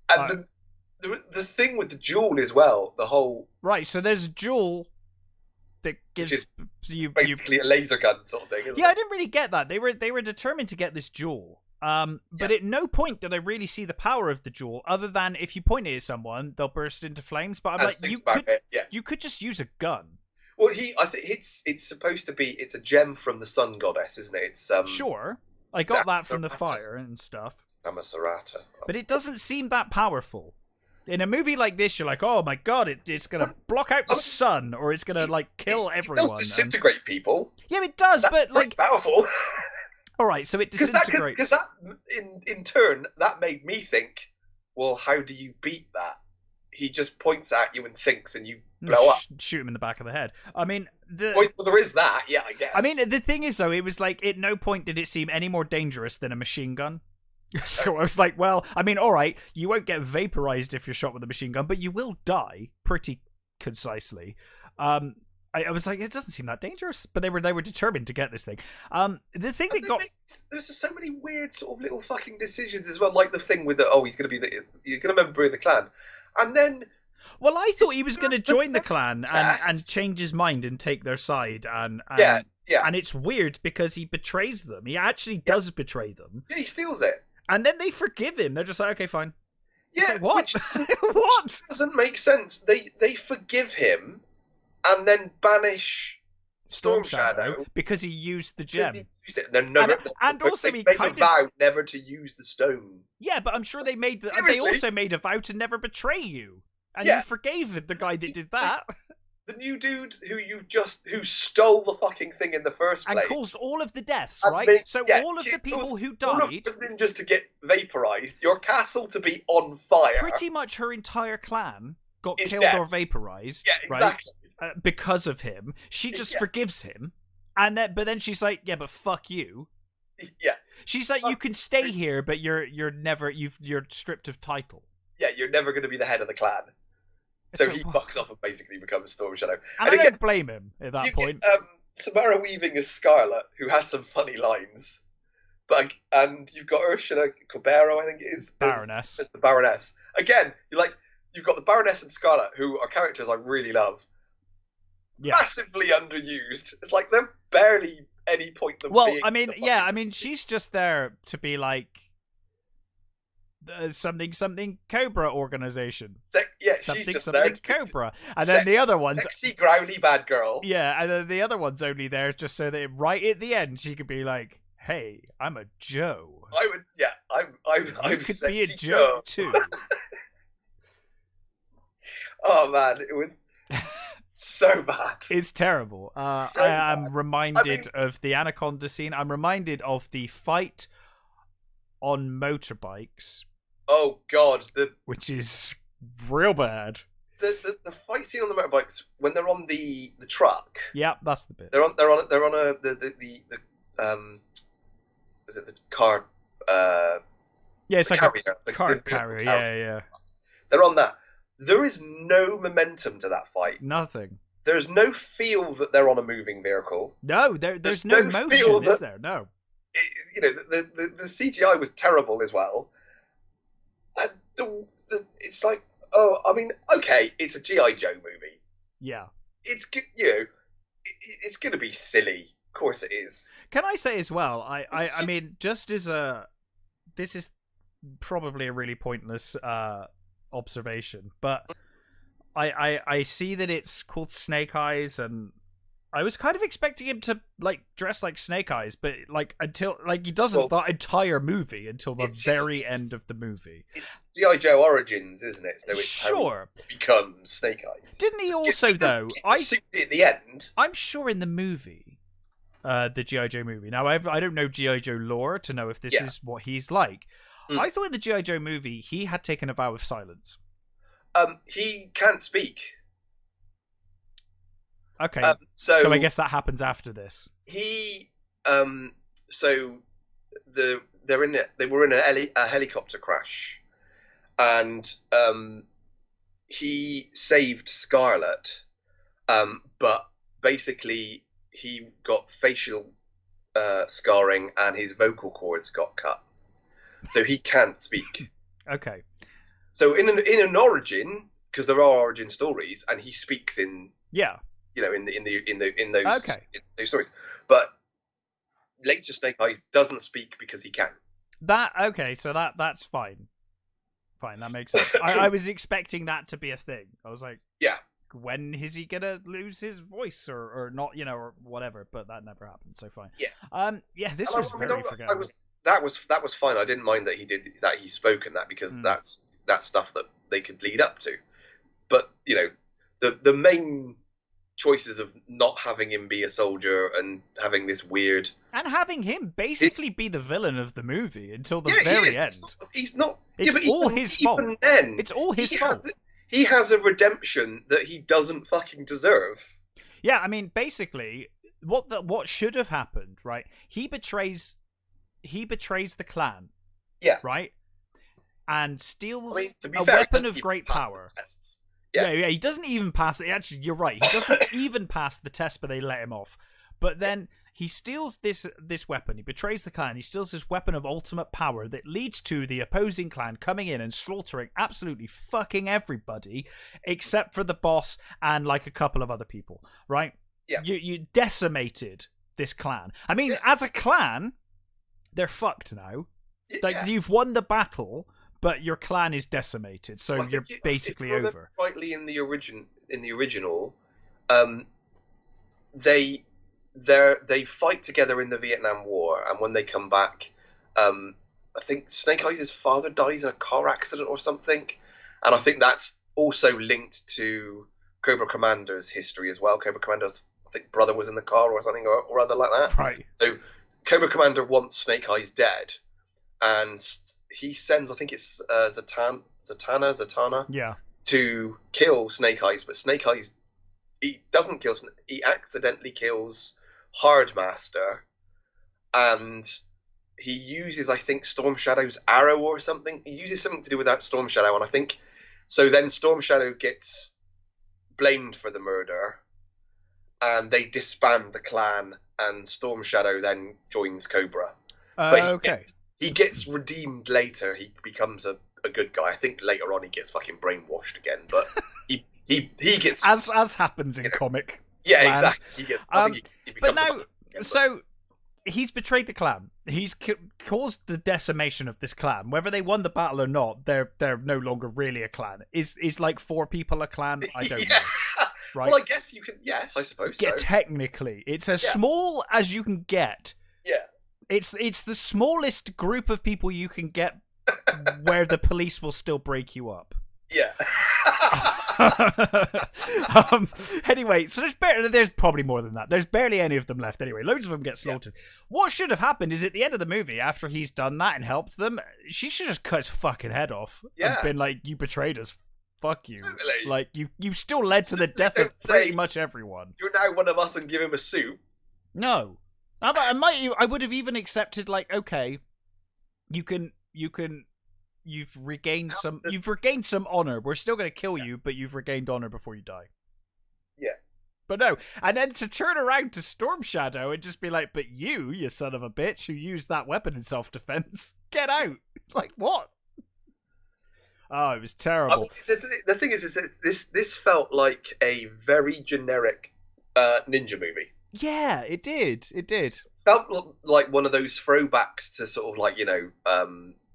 [SPEAKER 2] And the thing with the jewel as well, the whole
[SPEAKER 1] so there's a jewel that gives
[SPEAKER 2] you basically a laser gun sort of thing.
[SPEAKER 1] I didn't really get that. They were determined to get this jewel, But at no point did I really see the power of the jewel, other than if you point it at someone, they'll burst into flames. But I'm like, you could just use a gun.
[SPEAKER 2] Well, I think it's supposed to be. It's a gem from the sun goddess, isn't it? It's
[SPEAKER 1] Sure, I got that from the fire and stuff.
[SPEAKER 2] Samasarata.
[SPEAKER 1] But it doesn't seem that powerful. In a movie like this, you're like, oh my god, it's gonna block out the sun, or it's gonna like kill everyone.
[SPEAKER 2] It does disintegrate people.
[SPEAKER 1] Yeah, it does, but like
[SPEAKER 2] powerful.
[SPEAKER 1] All right, so it disintegrates.
[SPEAKER 2] Because that, in turn, that made me think. Well, how do you beat that? He just points at you and thinks, and you blow up.
[SPEAKER 1] Shoot him in the back of the head. I mean,
[SPEAKER 2] well, there is that. Yeah, I guess.
[SPEAKER 1] I mean, the thing is, though, it was like at no point did it seem any more dangerous than a machine gun. So I was like, well, I mean, all right, you won't get vaporized if you're shot with a machine gun, but you will die pretty concisely. I was like, it doesn't seem that dangerous, but they were determined to get this thing. The thing that got
[SPEAKER 2] there's just so many weird sort of little fucking decisions as well, like the thing with he's gonna be a member of the clan, and then.
[SPEAKER 1] Well, I thought he was going to join the clan and change his mind and take their side, and it's weird because he betrays them. He actually does betray them.
[SPEAKER 2] Yeah, he steals it.
[SPEAKER 1] And then they forgive him. They're just like, okay, fine.
[SPEAKER 2] Yeah,
[SPEAKER 1] like, what? What?
[SPEAKER 2] Doesn't make sense. They forgive him and then banish Storm Shadow
[SPEAKER 1] because he used the gem.
[SPEAKER 2] He used it. And
[SPEAKER 1] also
[SPEAKER 2] they made a vow never to use the stone.
[SPEAKER 1] Yeah, but I'm sure they also made a vow to never betray you. And you forgave the guy that did that.
[SPEAKER 2] The new dude who stole the fucking thing in the first place.
[SPEAKER 1] And caused all of the deaths, right? So all of the people who died...
[SPEAKER 2] just to get vaporized, your castle to be on fire.
[SPEAKER 1] Pretty much her entire clan got killed or vaporized.
[SPEAKER 2] Yeah, exactly.
[SPEAKER 1] Right? Because of him. She just forgives him. But then she's like, yeah, but fuck you.
[SPEAKER 2] Yeah.
[SPEAKER 1] She's like, you can stay here, but you're stripped of title.
[SPEAKER 2] Yeah, you're never going to be the head of the clan. So he fucks off and basically becomes Storm Shadow.
[SPEAKER 1] And I don't blame him at that point.
[SPEAKER 2] Samara Weaving as Scarlet, who has some funny lines. And you've got Ursula Cabero, I think it is.
[SPEAKER 1] Baroness.
[SPEAKER 2] It's the Baroness. Again, you've got the Baroness and Scarlet, who are characters I really love. Yeah. Massively underused. It's like they're barely any point them being...
[SPEAKER 1] Well, I mean, she's just there to be like... something Cobra organization.
[SPEAKER 2] Something
[SPEAKER 1] Cobra. And then the other one's
[SPEAKER 2] sexy growly bad girl.
[SPEAKER 1] Yeah, and then the other one's only there just so that right at the end she could be like, "Hey, I'm a Joe."
[SPEAKER 2] I
[SPEAKER 1] could be a Joe too.
[SPEAKER 2] Oh man, it was so bad.
[SPEAKER 1] It's terrible. I am reminded of the Anaconda scene. I'm reminded of the fight on motorbikes.
[SPEAKER 2] Oh god,
[SPEAKER 1] which is real bad.
[SPEAKER 2] The fight scene on the motorbikes when they're on the truck.
[SPEAKER 1] Yeah, that's the bit.
[SPEAKER 2] They're on the is it the car?
[SPEAKER 1] Yeah, it's like
[SPEAKER 2] carrier,
[SPEAKER 1] a car carrier. Yeah.
[SPEAKER 2] They're on that. There is no momentum to that fight.
[SPEAKER 1] Nothing.
[SPEAKER 2] There's no feel that they're on a moving vehicle.
[SPEAKER 1] No, there's no motion, is there? No.
[SPEAKER 2] The CGI was terrible as well. And it's like, okay, it's a G.I. Joe movie.
[SPEAKER 1] Yeah.
[SPEAKER 2] It's it's going to be silly. Of course it is.
[SPEAKER 1] Can I say as well, I mean, just as this is probably a really pointless observation, but I see that it's called Snake Eyes, and I was kind of expecting him to dress like Snake Eyes, but he doesn't the entire movie until the very end of the movie.
[SPEAKER 2] It's G.I. Joe Origins, isn't it? So it's
[SPEAKER 1] sure.
[SPEAKER 2] How he becomes Snake Eyes.
[SPEAKER 1] Didn't he also though?
[SPEAKER 2] At the end.
[SPEAKER 1] I'm sure in the movie, the G.I. Joe movie. Now I don't know G.I. Joe lore to know if this is what he's like. I thought in the G.I. Joe movie he had taken a vow of silence.
[SPEAKER 2] He can't speak.
[SPEAKER 1] Okay, so I guess that happens after this.
[SPEAKER 2] He, so they were in a helicopter crash, and he saved Scarlet, but basically he got facial scarring and his vocal cords got cut, so he can't speak.
[SPEAKER 1] Okay.
[SPEAKER 2] So in an origin, because there are origin stories, and he speaks in in those stories. But later Snake Eyes doesn't speak because he can.
[SPEAKER 1] So that's fine. Fine, that makes sense. I was expecting that to be a thing. I was like,
[SPEAKER 2] Yeah.
[SPEAKER 1] when is he gonna lose his voice or not, or whatever? But that never happened, so fine.
[SPEAKER 2] Yeah.
[SPEAKER 1] Yeah, this was very forgettable.
[SPEAKER 2] That was fine. I didn't mind that he spoke in that, because that's stuff that they could lead up to. But the main choices of not having him be a soldier and having this weird,
[SPEAKER 1] and having him basically be the villain of the movie until the
[SPEAKER 2] yeah,
[SPEAKER 1] very end.
[SPEAKER 2] He's not.
[SPEAKER 1] It's all his fault.
[SPEAKER 2] Even then,
[SPEAKER 1] it's all his fault.
[SPEAKER 2] He has a redemption that he doesn't fucking deserve.
[SPEAKER 1] Yeah, I mean, basically, what should have happened, right? He betrays the clan.
[SPEAKER 2] Yeah.
[SPEAKER 1] Right? And steals
[SPEAKER 2] a
[SPEAKER 1] weapon of great power.
[SPEAKER 2] Yeah.
[SPEAKER 1] He doesn't even pass it. Actually, you're right. He doesn't even pass the test, but they let him off. But then he steals this weapon. He betrays the clan. He steals this weapon of ultimate power that leads to the opposing clan coming in and slaughtering absolutely fucking everybody except for the boss and like a couple of other people, right?
[SPEAKER 2] Yeah.
[SPEAKER 1] You decimated this clan. I mean, as a clan, they're fucked now. Like, you've won the battle, but your clan is decimated, so you're basically over.
[SPEAKER 2] Rightly in the original, they fight together in the Vietnam War, and when they come back, I think Snake Eyes' father dies in a car accident or something, and I think that's also linked to Cobra Commander's history as well. Cobra Commander's, I think, brother was in the car or something or other like that.
[SPEAKER 1] Right.
[SPEAKER 2] So Cobra Commander wants Snake Eyes dead, and he sends, I think it's Zatanna,
[SPEAKER 1] yeah,
[SPEAKER 2] to kill Snake Eyes, but Snake Eyes, he doesn't kill. He accidentally kills Hardmaster, and he uses, I think, Storm Shadow's arrow or something. He uses something to do with that Storm Shadow, and I think so. Then Storm Shadow gets blamed for the murder, and they disband the clan, and Storm Shadow then joins Cobra.
[SPEAKER 1] But
[SPEAKER 2] he gets redeemed later. He becomes a good guy. I think later on he gets fucking brainwashed again, but he gets
[SPEAKER 1] as happens in comic.
[SPEAKER 2] Yeah,
[SPEAKER 1] land.
[SPEAKER 2] Exactly. He gets.
[SPEAKER 1] But now, so he's betrayed the clan. He's caused the decimation of this clan. Whether they won the battle or not, they're no longer really a clan. Is like 4 people a clan? I don't know. Right?
[SPEAKER 2] Well, I guess you can. Yes, I suppose.
[SPEAKER 1] Yeah, technically, it's as small as you can get.
[SPEAKER 2] Yeah.
[SPEAKER 1] It's the smallest group of people you can get where the police will still break you up.
[SPEAKER 2] Yeah.
[SPEAKER 1] Anyway, so there's probably more than that. There's barely any of them left anyway. Loads of them get slaughtered. Yeah. What should have happened is at the end of the movie, after he's done that and helped them, she should just cut his fucking head off and been like, you betrayed us. Fuck you. Totally. Like, you still led to the death of pretty much everyone.
[SPEAKER 2] You're now one of us and give him a suit.
[SPEAKER 1] No. I would have even accepted, like, okay, you've regained some honor. We're still going to kill you, but you've regained honor before you die.
[SPEAKER 2] Yeah.
[SPEAKER 1] But no. And then to turn around to Storm Shadow and just be like, but you son of a bitch who used that weapon in self-defense, get out. Like, what? Oh, it was terrible.
[SPEAKER 2] I mean, the thing is this felt like a very generic ninja movie.
[SPEAKER 1] Yeah, it did. It
[SPEAKER 2] felt like one of those throwbacks to sort of like,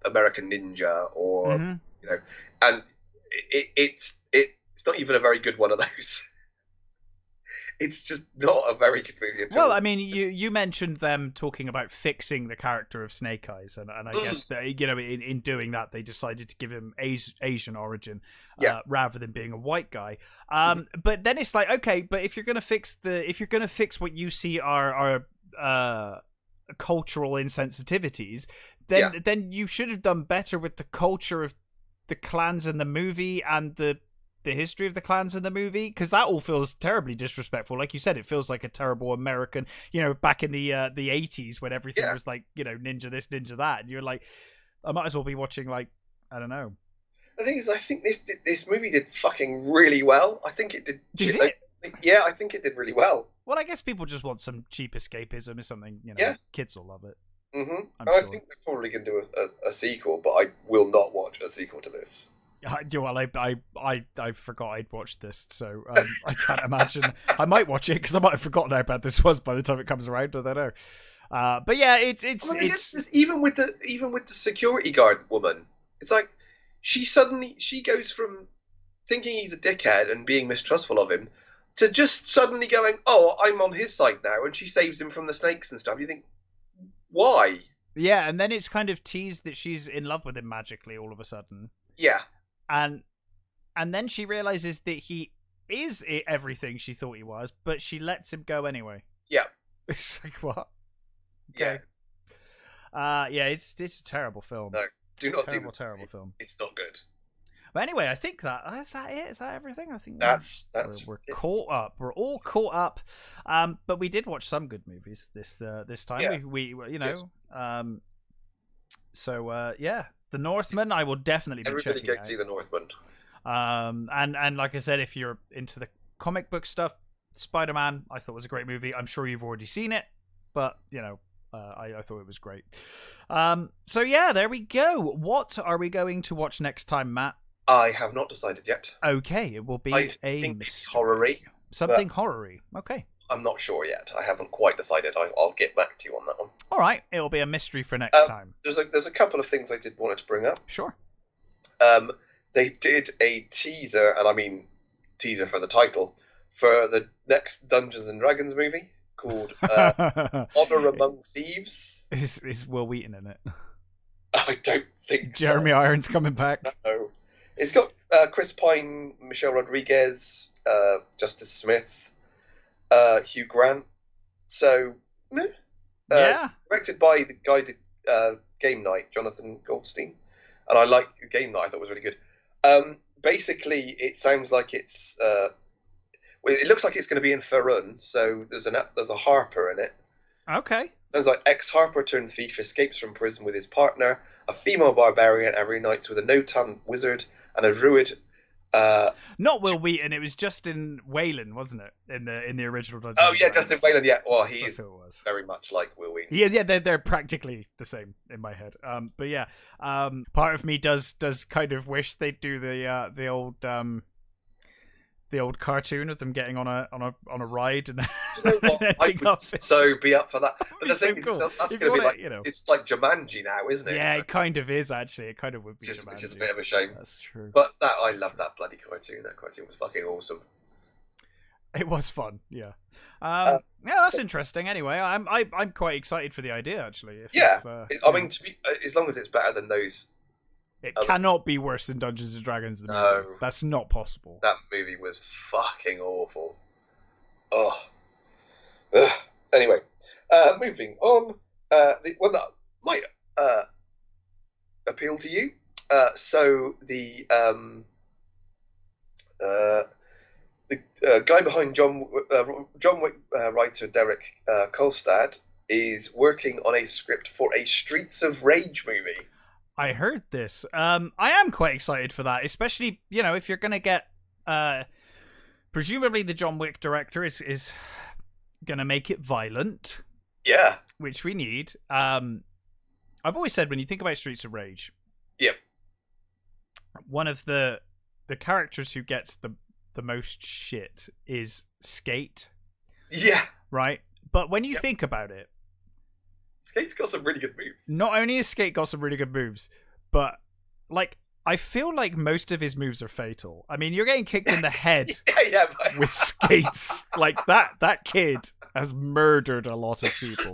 [SPEAKER 2] American Ninja or, and it's not even a very good one of those. It's just not a very good movie at all.
[SPEAKER 1] Well, I mean, you mentioned them talking about fixing the character of Snake Eyes, and I guess that, in doing that, they decided to give him Asian origin rather than being a white guy. But then it's like, okay, but if you're gonna fix what you see are cultural insensitivities, then you should have done better with the culture of the clans in the movie and the history of the clans in the movie, because that all feels terribly disrespectful. Like you said, it feels like a terrible American, back in the 80s when everything was like, ninja this, ninja that, and you're like, I might as well be watching, like, I don't know.
[SPEAKER 2] The thing is, I think this movie did fucking really well. I think it did.
[SPEAKER 1] Did it?
[SPEAKER 2] Yeah, I think it did really well.
[SPEAKER 1] Well, I guess people just want some cheap escapism or something. Kids will love it.
[SPEAKER 2] Mm-hmm. I think they're probably going to do a sequel, but I will not watch a sequel to this.
[SPEAKER 1] Well, I forgot I'd watched this, so I can't imagine. I might watch it because I might have forgotten how bad this was by the time it comes around. I don't know. But yeah, it's
[SPEAKER 2] I mean, even with the security guard woman, it's like she goes from thinking he's a dickhead and being mistrustful of him to just suddenly going, "Oh, I'm on his side now," and she saves him from the snakes and stuff. You think, why?
[SPEAKER 1] Yeah, and then it's kind of teased that she's in love with him magically all of a sudden.
[SPEAKER 2] Yeah,
[SPEAKER 1] and then she realizes that he is everything she thought he was, but she lets him go anyway.
[SPEAKER 2] Yeah,
[SPEAKER 1] it's like what?
[SPEAKER 2] Okay.
[SPEAKER 1] Yeah, it's a terrible film.
[SPEAKER 2] No, do not
[SPEAKER 1] see terrible film.
[SPEAKER 2] It's not good.
[SPEAKER 1] But anyway, I think is that it. Is that everything? I think we're caught up. We're all caught up. But we did watch some good movies this time.
[SPEAKER 2] Yeah.
[SPEAKER 1] We you know. So yeah, The Northman. I will definitely be checking out.
[SPEAKER 2] Everybody go see The Northman.
[SPEAKER 1] And like I said, if you're into the comic book stuff, Spider-Man, I thought was a great movie. I'm sure you've already seen it, but you know. I thought it was great. So yeah, there we go. What are we going to watch next time, Matt?
[SPEAKER 2] I have not decided yet.
[SPEAKER 1] Okay, it will be
[SPEAKER 2] horror-y.
[SPEAKER 1] Something horror-y. Okay.
[SPEAKER 2] I'm not sure yet. I haven't quite decided. I'll get back to you on that one.
[SPEAKER 1] All right, it'll be a mystery for next time.
[SPEAKER 2] There's a couple of things I did want to bring up.
[SPEAKER 1] Sure.
[SPEAKER 2] They did a teaser, and I mean teaser for the title, for the next Dungeons and Dragons movie called Honor Among Thieves.
[SPEAKER 1] Is Will Wheaton in it?
[SPEAKER 2] I don't think
[SPEAKER 1] Jeremy Irons coming back.
[SPEAKER 2] No. It's got Chris Pine, Michelle Rodriguez, Justice Smith, Hugh Grant. So,
[SPEAKER 1] yeah.
[SPEAKER 2] Directed by the guy who did Game Night, Jonathan Goldstein. And I like Game Night, I thought it was really good. Basically, it sounds like it's... it looks like it's going to be in Faerun, so there's a harper in it.
[SPEAKER 1] Okay.
[SPEAKER 2] Sounds like ex-harper turned thief escapes from prison with his partner, a female barbarian, and reunites with a no-talent wizard and a druid.
[SPEAKER 1] Not Will Wheaton. It was Justin Whalen, wasn't it? In the original Dungeons.
[SPEAKER 2] Oh yeah, Justin Whalen. Yeah, well, he is very much like Will Wheaton.
[SPEAKER 1] Yeah, they're practically the same in my head. But yeah, part of me does kind of wish they'd do the old cartoon of them getting on a ride and
[SPEAKER 2] you know what? I would so be up for that. But the thing is, that's going to be like, it's like Jumanji now, isn't it?
[SPEAKER 1] Yeah, it kind of is actually. It kind of would be Jumanji.
[SPEAKER 2] Which is a bit of a shame.
[SPEAKER 1] That's true.
[SPEAKER 2] But I love that bloody cartoon. That cartoon was fucking awesome.
[SPEAKER 1] It was fun, yeah. Yeah, that's interesting. Anyway, I'm quite excited for the idea actually.
[SPEAKER 2] I mean, as long as it's better than those.
[SPEAKER 1] It cannot be worse than Dungeons and Dragons.
[SPEAKER 2] No,
[SPEAKER 1] that's not possible.
[SPEAKER 2] That movie was fucking awful. Oh. Ugh. Anyway, moving on. The one that might appeal to you. So the guy behind John Wick writer Derek Kolstad is working on a script for a Streets of Rage movie.
[SPEAKER 1] I heard this. I am quite excited for that, especially, you know, if you're going to get... presumably the John Wick director is going to make it violent.
[SPEAKER 2] Yeah.
[SPEAKER 1] Which we need. I've always said, when you think about Streets of Rage...
[SPEAKER 2] Yep.
[SPEAKER 1] One of the characters who gets the most shit is Skate.
[SPEAKER 2] Yeah.
[SPEAKER 1] Right? But when you think about it...
[SPEAKER 2] Skate's got some really good moves.
[SPEAKER 1] Not only has Skate got some really good moves, but like I feel like most of his moves are fatal. I mean, you're getting kicked in the head with skates. Like that kid has murdered a lot of people.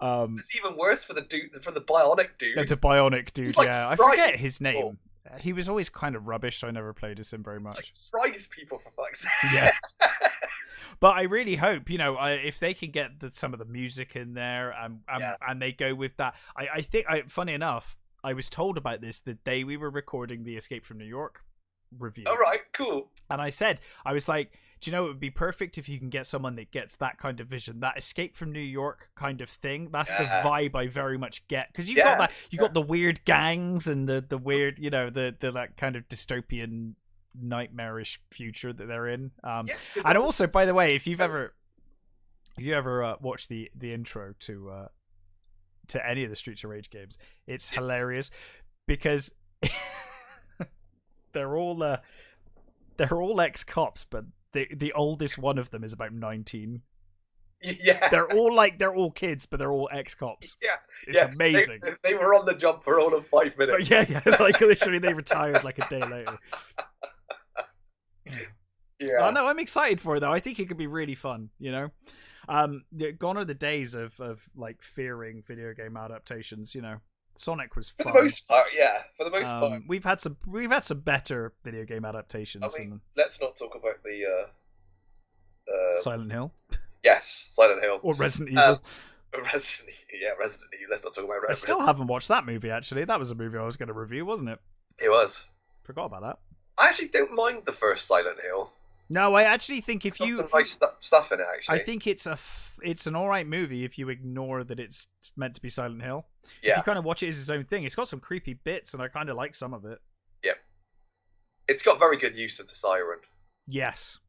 [SPEAKER 2] It's even worse for the bionic dude.
[SPEAKER 1] The bionic dude,
[SPEAKER 2] like,
[SPEAKER 1] yeah. I forget his name. He was always kind of rubbish, so I never played as him very much.
[SPEAKER 2] Fries people, for fuck's sake.
[SPEAKER 1] Yeah. But I really hope, you know, if they can get some of the music in there and they go with that. I think, funny enough, I was told about this the day we were recording the Escape from New York review.
[SPEAKER 2] All right, cool.
[SPEAKER 1] And I was like, do you know, it would be perfect if you can get someone that gets that kind of vision, that Escape from New York kind of thing. That's the vibe I very much get. Because got that, got the weird gangs and the weird, you know, the like kind of dystopian nightmarish future that they're in. And also, by the way, if you ever watched the intro to any of the Streets of Rage games, it's hilarious because they're all ex-cops, but the oldest one of them is about 19.
[SPEAKER 2] Yeah,
[SPEAKER 1] They're all kids, but they're all ex-cops.
[SPEAKER 2] yeah,
[SPEAKER 1] It's
[SPEAKER 2] yeah.
[SPEAKER 1] amazing.
[SPEAKER 2] They were on the job for all of 5 minutes.
[SPEAKER 1] But yeah, like literally they retired like a day later.
[SPEAKER 2] Yeah.
[SPEAKER 1] Oh no, I'm excited for it though. I think it could be really fun, you know. Gone are the days of like fearing video game adaptations, you know. Sonic was fun.
[SPEAKER 2] For the most part, yeah. For the most part,
[SPEAKER 1] we've had some better video game adaptations.
[SPEAKER 2] I mean, let's not talk about the
[SPEAKER 1] Silent Hill.
[SPEAKER 2] Yes, Silent Hill
[SPEAKER 1] Or Resident Evil.
[SPEAKER 2] Resident Evil. Let's not talk about Resident
[SPEAKER 1] I still haven't watched that movie, actually. That was a movie I was going to review, wasn't it?
[SPEAKER 2] It was.
[SPEAKER 1] Forgot about that.
[SPEAKER 2] I actually don't mind the first Silent Hill.
[SPEAKER 1] No, I actually think if
[SPEAKER 2] It's got some nice stuff in it, actually.
[SPEAKER 1] I think it's an alright movie if you ignore that it's meant to be Silent Hill.
[SPEAKER 2] Yeah.
[SPEAKER 1] If you kind of watch it as its own thing, it's got some creepy bits, and I kind of like some of it.
[SPEAKER 2] Yeah. It's got very good use of the siren.
[SPEAKER 1] Yes.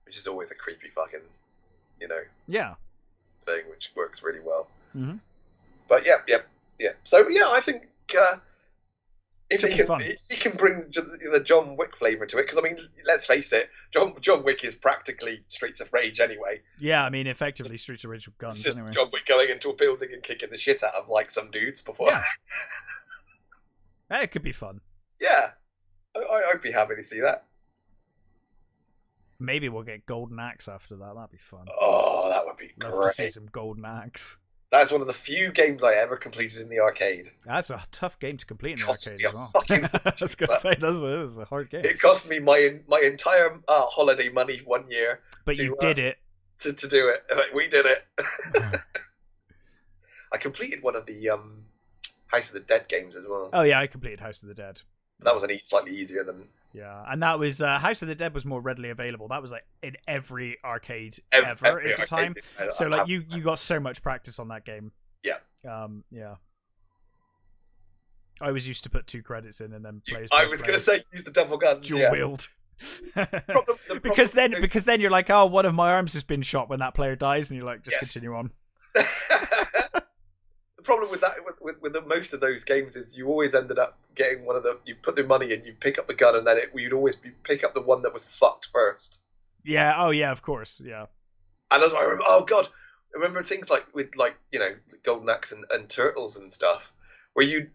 [SPEAKER 2] Which is always a creepy fucking,
[SPEAKER 1] Yeah.
[SPEAKER 2] thing, which works really well.
[SPEAKER 1] Mm-hmm.
[SPEAKER 2] But yeah. So yeah, I think if he can bring the John Wick flavour to it, because I mean, let's face it, John Wick is practically Streets of Rage anyway.
[SPEAKER 1] Yeah, I mean, effectively Streets of Rage with guns.
[SPEAKER 2] It's just
[SPEAKER 1] anyway.
[SPEAKER 2] John Wick going into a building and kicking the shit out of like some dudes before.
[SPEAKER 1] Yeah. It could be fun.
[SPEAKER 2] Yeah, I'd be happy to see that.
[SPEAKER 1] Maybe we'll get Golden Axe after that. That'd be fun.
[SPEAKER 2] Oh, that would be
[SPEAKER 1] Love
[SPEAKER 2] great.
[SPEAKER 1] to see some Golden Axe.
[SPEAKER 2] That's one of the few games I ever completed in the arcade.
[SPEAKER 1] That's a tough game to complete in the
[SPEAKER 2] Cost
[SPEAKER 1] arcade
[SPEAKER 2] me
[SPEAKER 1] as
[SPEAKER 2] a
[SPEAKER 1] well.
[SPEAKER 2] fucking
[SPEAKER 1] I was going to say, that's a hard game.
[SPEAKER 2] It cost me my entire holiday money 1 year.
[SPEAKER 1] But you did it.
[SPEAKER 2] To do it. We did it. I completed one of the House of the Dead games as well.
[SPEAKER 1] Oh yeah, I completed House of the Dead.
[SPEAKER 2] That was slightly easier than...
[SPEAKER 1] Yeah, and that was House of the Dead was more readily available. That was like in every arcade ever at the time. So like you got so much practice on that game.
[SPEAKER 2] Yeah.
[SPEAKER 1] Yeah. I was used to put 2 credits in and then play as
[SPEAKER 2] I was going to say use the double guns.
[SPEAKER 1] Dual wield. Because then you're like, oh, one of my arms has been shot when that player dies, and you're like, just continue on.
[SPEAKER 2] The problem with that, with most of those games, is you always ended up getting one of the. You put the money in, you pick up the gun, and then you'd always pick up the one that was fucked first.
[SPEAKER 1] Yeah. Oh yeah. Of course. Yeah.
[SPEAKER 2] And that's why I remember. Oh god, I remember things like with Golden Axe and Turtles and stuff, where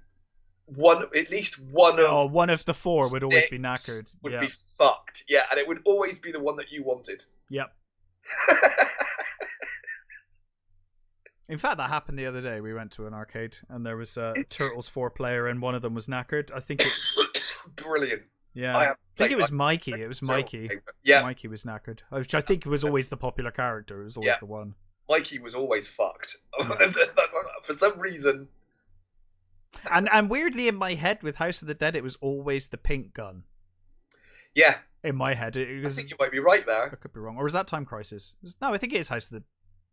[SPEAKER 2] at least one
[SPEAKER 1] of the 4 would always be knackered.
[SPEAKER 2] Would be fucked. Yeah, and it would always be the one that you wanted.
[SPEAKER 1] Yep. In fact, that happened the other day. We went to an arcade, and there was a Turtles 4-player, and one of them was knackered. I think it...
[SPEAKER 2] Brilliant.
[SPEAKER 1] Yeah, I think it was Mikey. It was Mikey.
[SPEAKER 2] Yeah.
[SPEAKER 1] Mikey was knackered, which I think was always the popular character. It was always the one.
[SPEAKER 2] Mikey was always fucked. For some reason.
[SPEAKER 1] And weirdly, in my head, with House of the Dead, it was always the pink gun.
[SPEAKER 2] Yeah.
[SPEAKER 1] In my head. It was,
[SPEAKER 2] I think you might be right there.
[SPEAKER 1] I could be wrong. Or is that Time Crisis? No, I think it is House of the...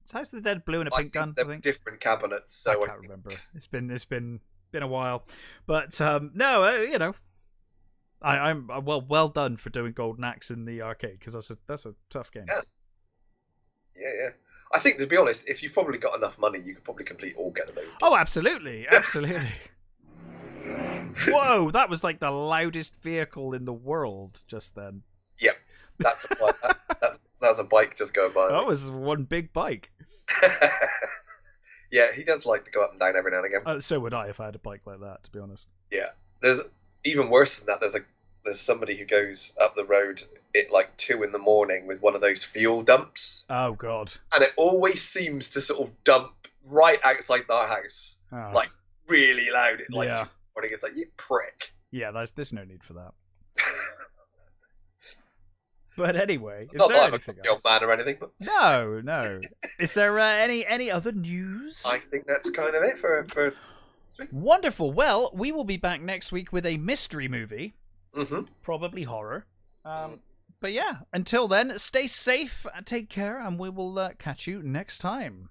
[SPEAKER 1] Is House of the Dead blue and a pink gun?
[SPEAKER 2] They're different cabinets, so
[SPEAKER 1] I can't remember. It's been a while, but no, I'm well done for doing Golden Axe in the arcade, because that's a tough game.
[SPEAKER 2] Yeah. I think, to be honest, if you've probably got enough money, you could probably complete all get of those games.
[SPEAKER 1] Oh, absolutely. Whoa, that was like the loudest vehicle in the world just then.
[SPEAKER 2] Yep, that's a bike just going by.
[SPEAKER 1] That was one big bike.
[SPEAKER 2] Yeah, he does like to go up and down every now and again.
[SPEAKER 1] So would I if I had a bike like that, to be honest.
[SPEAKER 2] Yeah, there's even worse than that. There's somebody who goes up the road at like 2 a.m. with one of those fuel dumps.
[SPEAKER 1] Oh god!
[SPEAKER 2] And it always seems to sort of dump right outside our house, like really loud. Like 2 a.m. It's like, you prick.
[SPEAKER 1] Yeah, there's no need for that. But anyway, is
[SPEAKER 2] not
[SPEAKER 1] there
[SPEAKER 2] that
[SPEAKER 1] anything
[SPEAKER 2] I'm a old man or anything. But...
[SPEAKER 1] No. Is there any other news?
[SPEAKER 2] I think that's kind of it for this week.
[SPEAKER 1] Wonderful. Well, we will be back next week with a mystery movie.
[SPEAKER 2] Mm-hmm.
[SPEAKER 1] Probably horror. But yeah, until then, stay safe, take care, and we will catch you next time.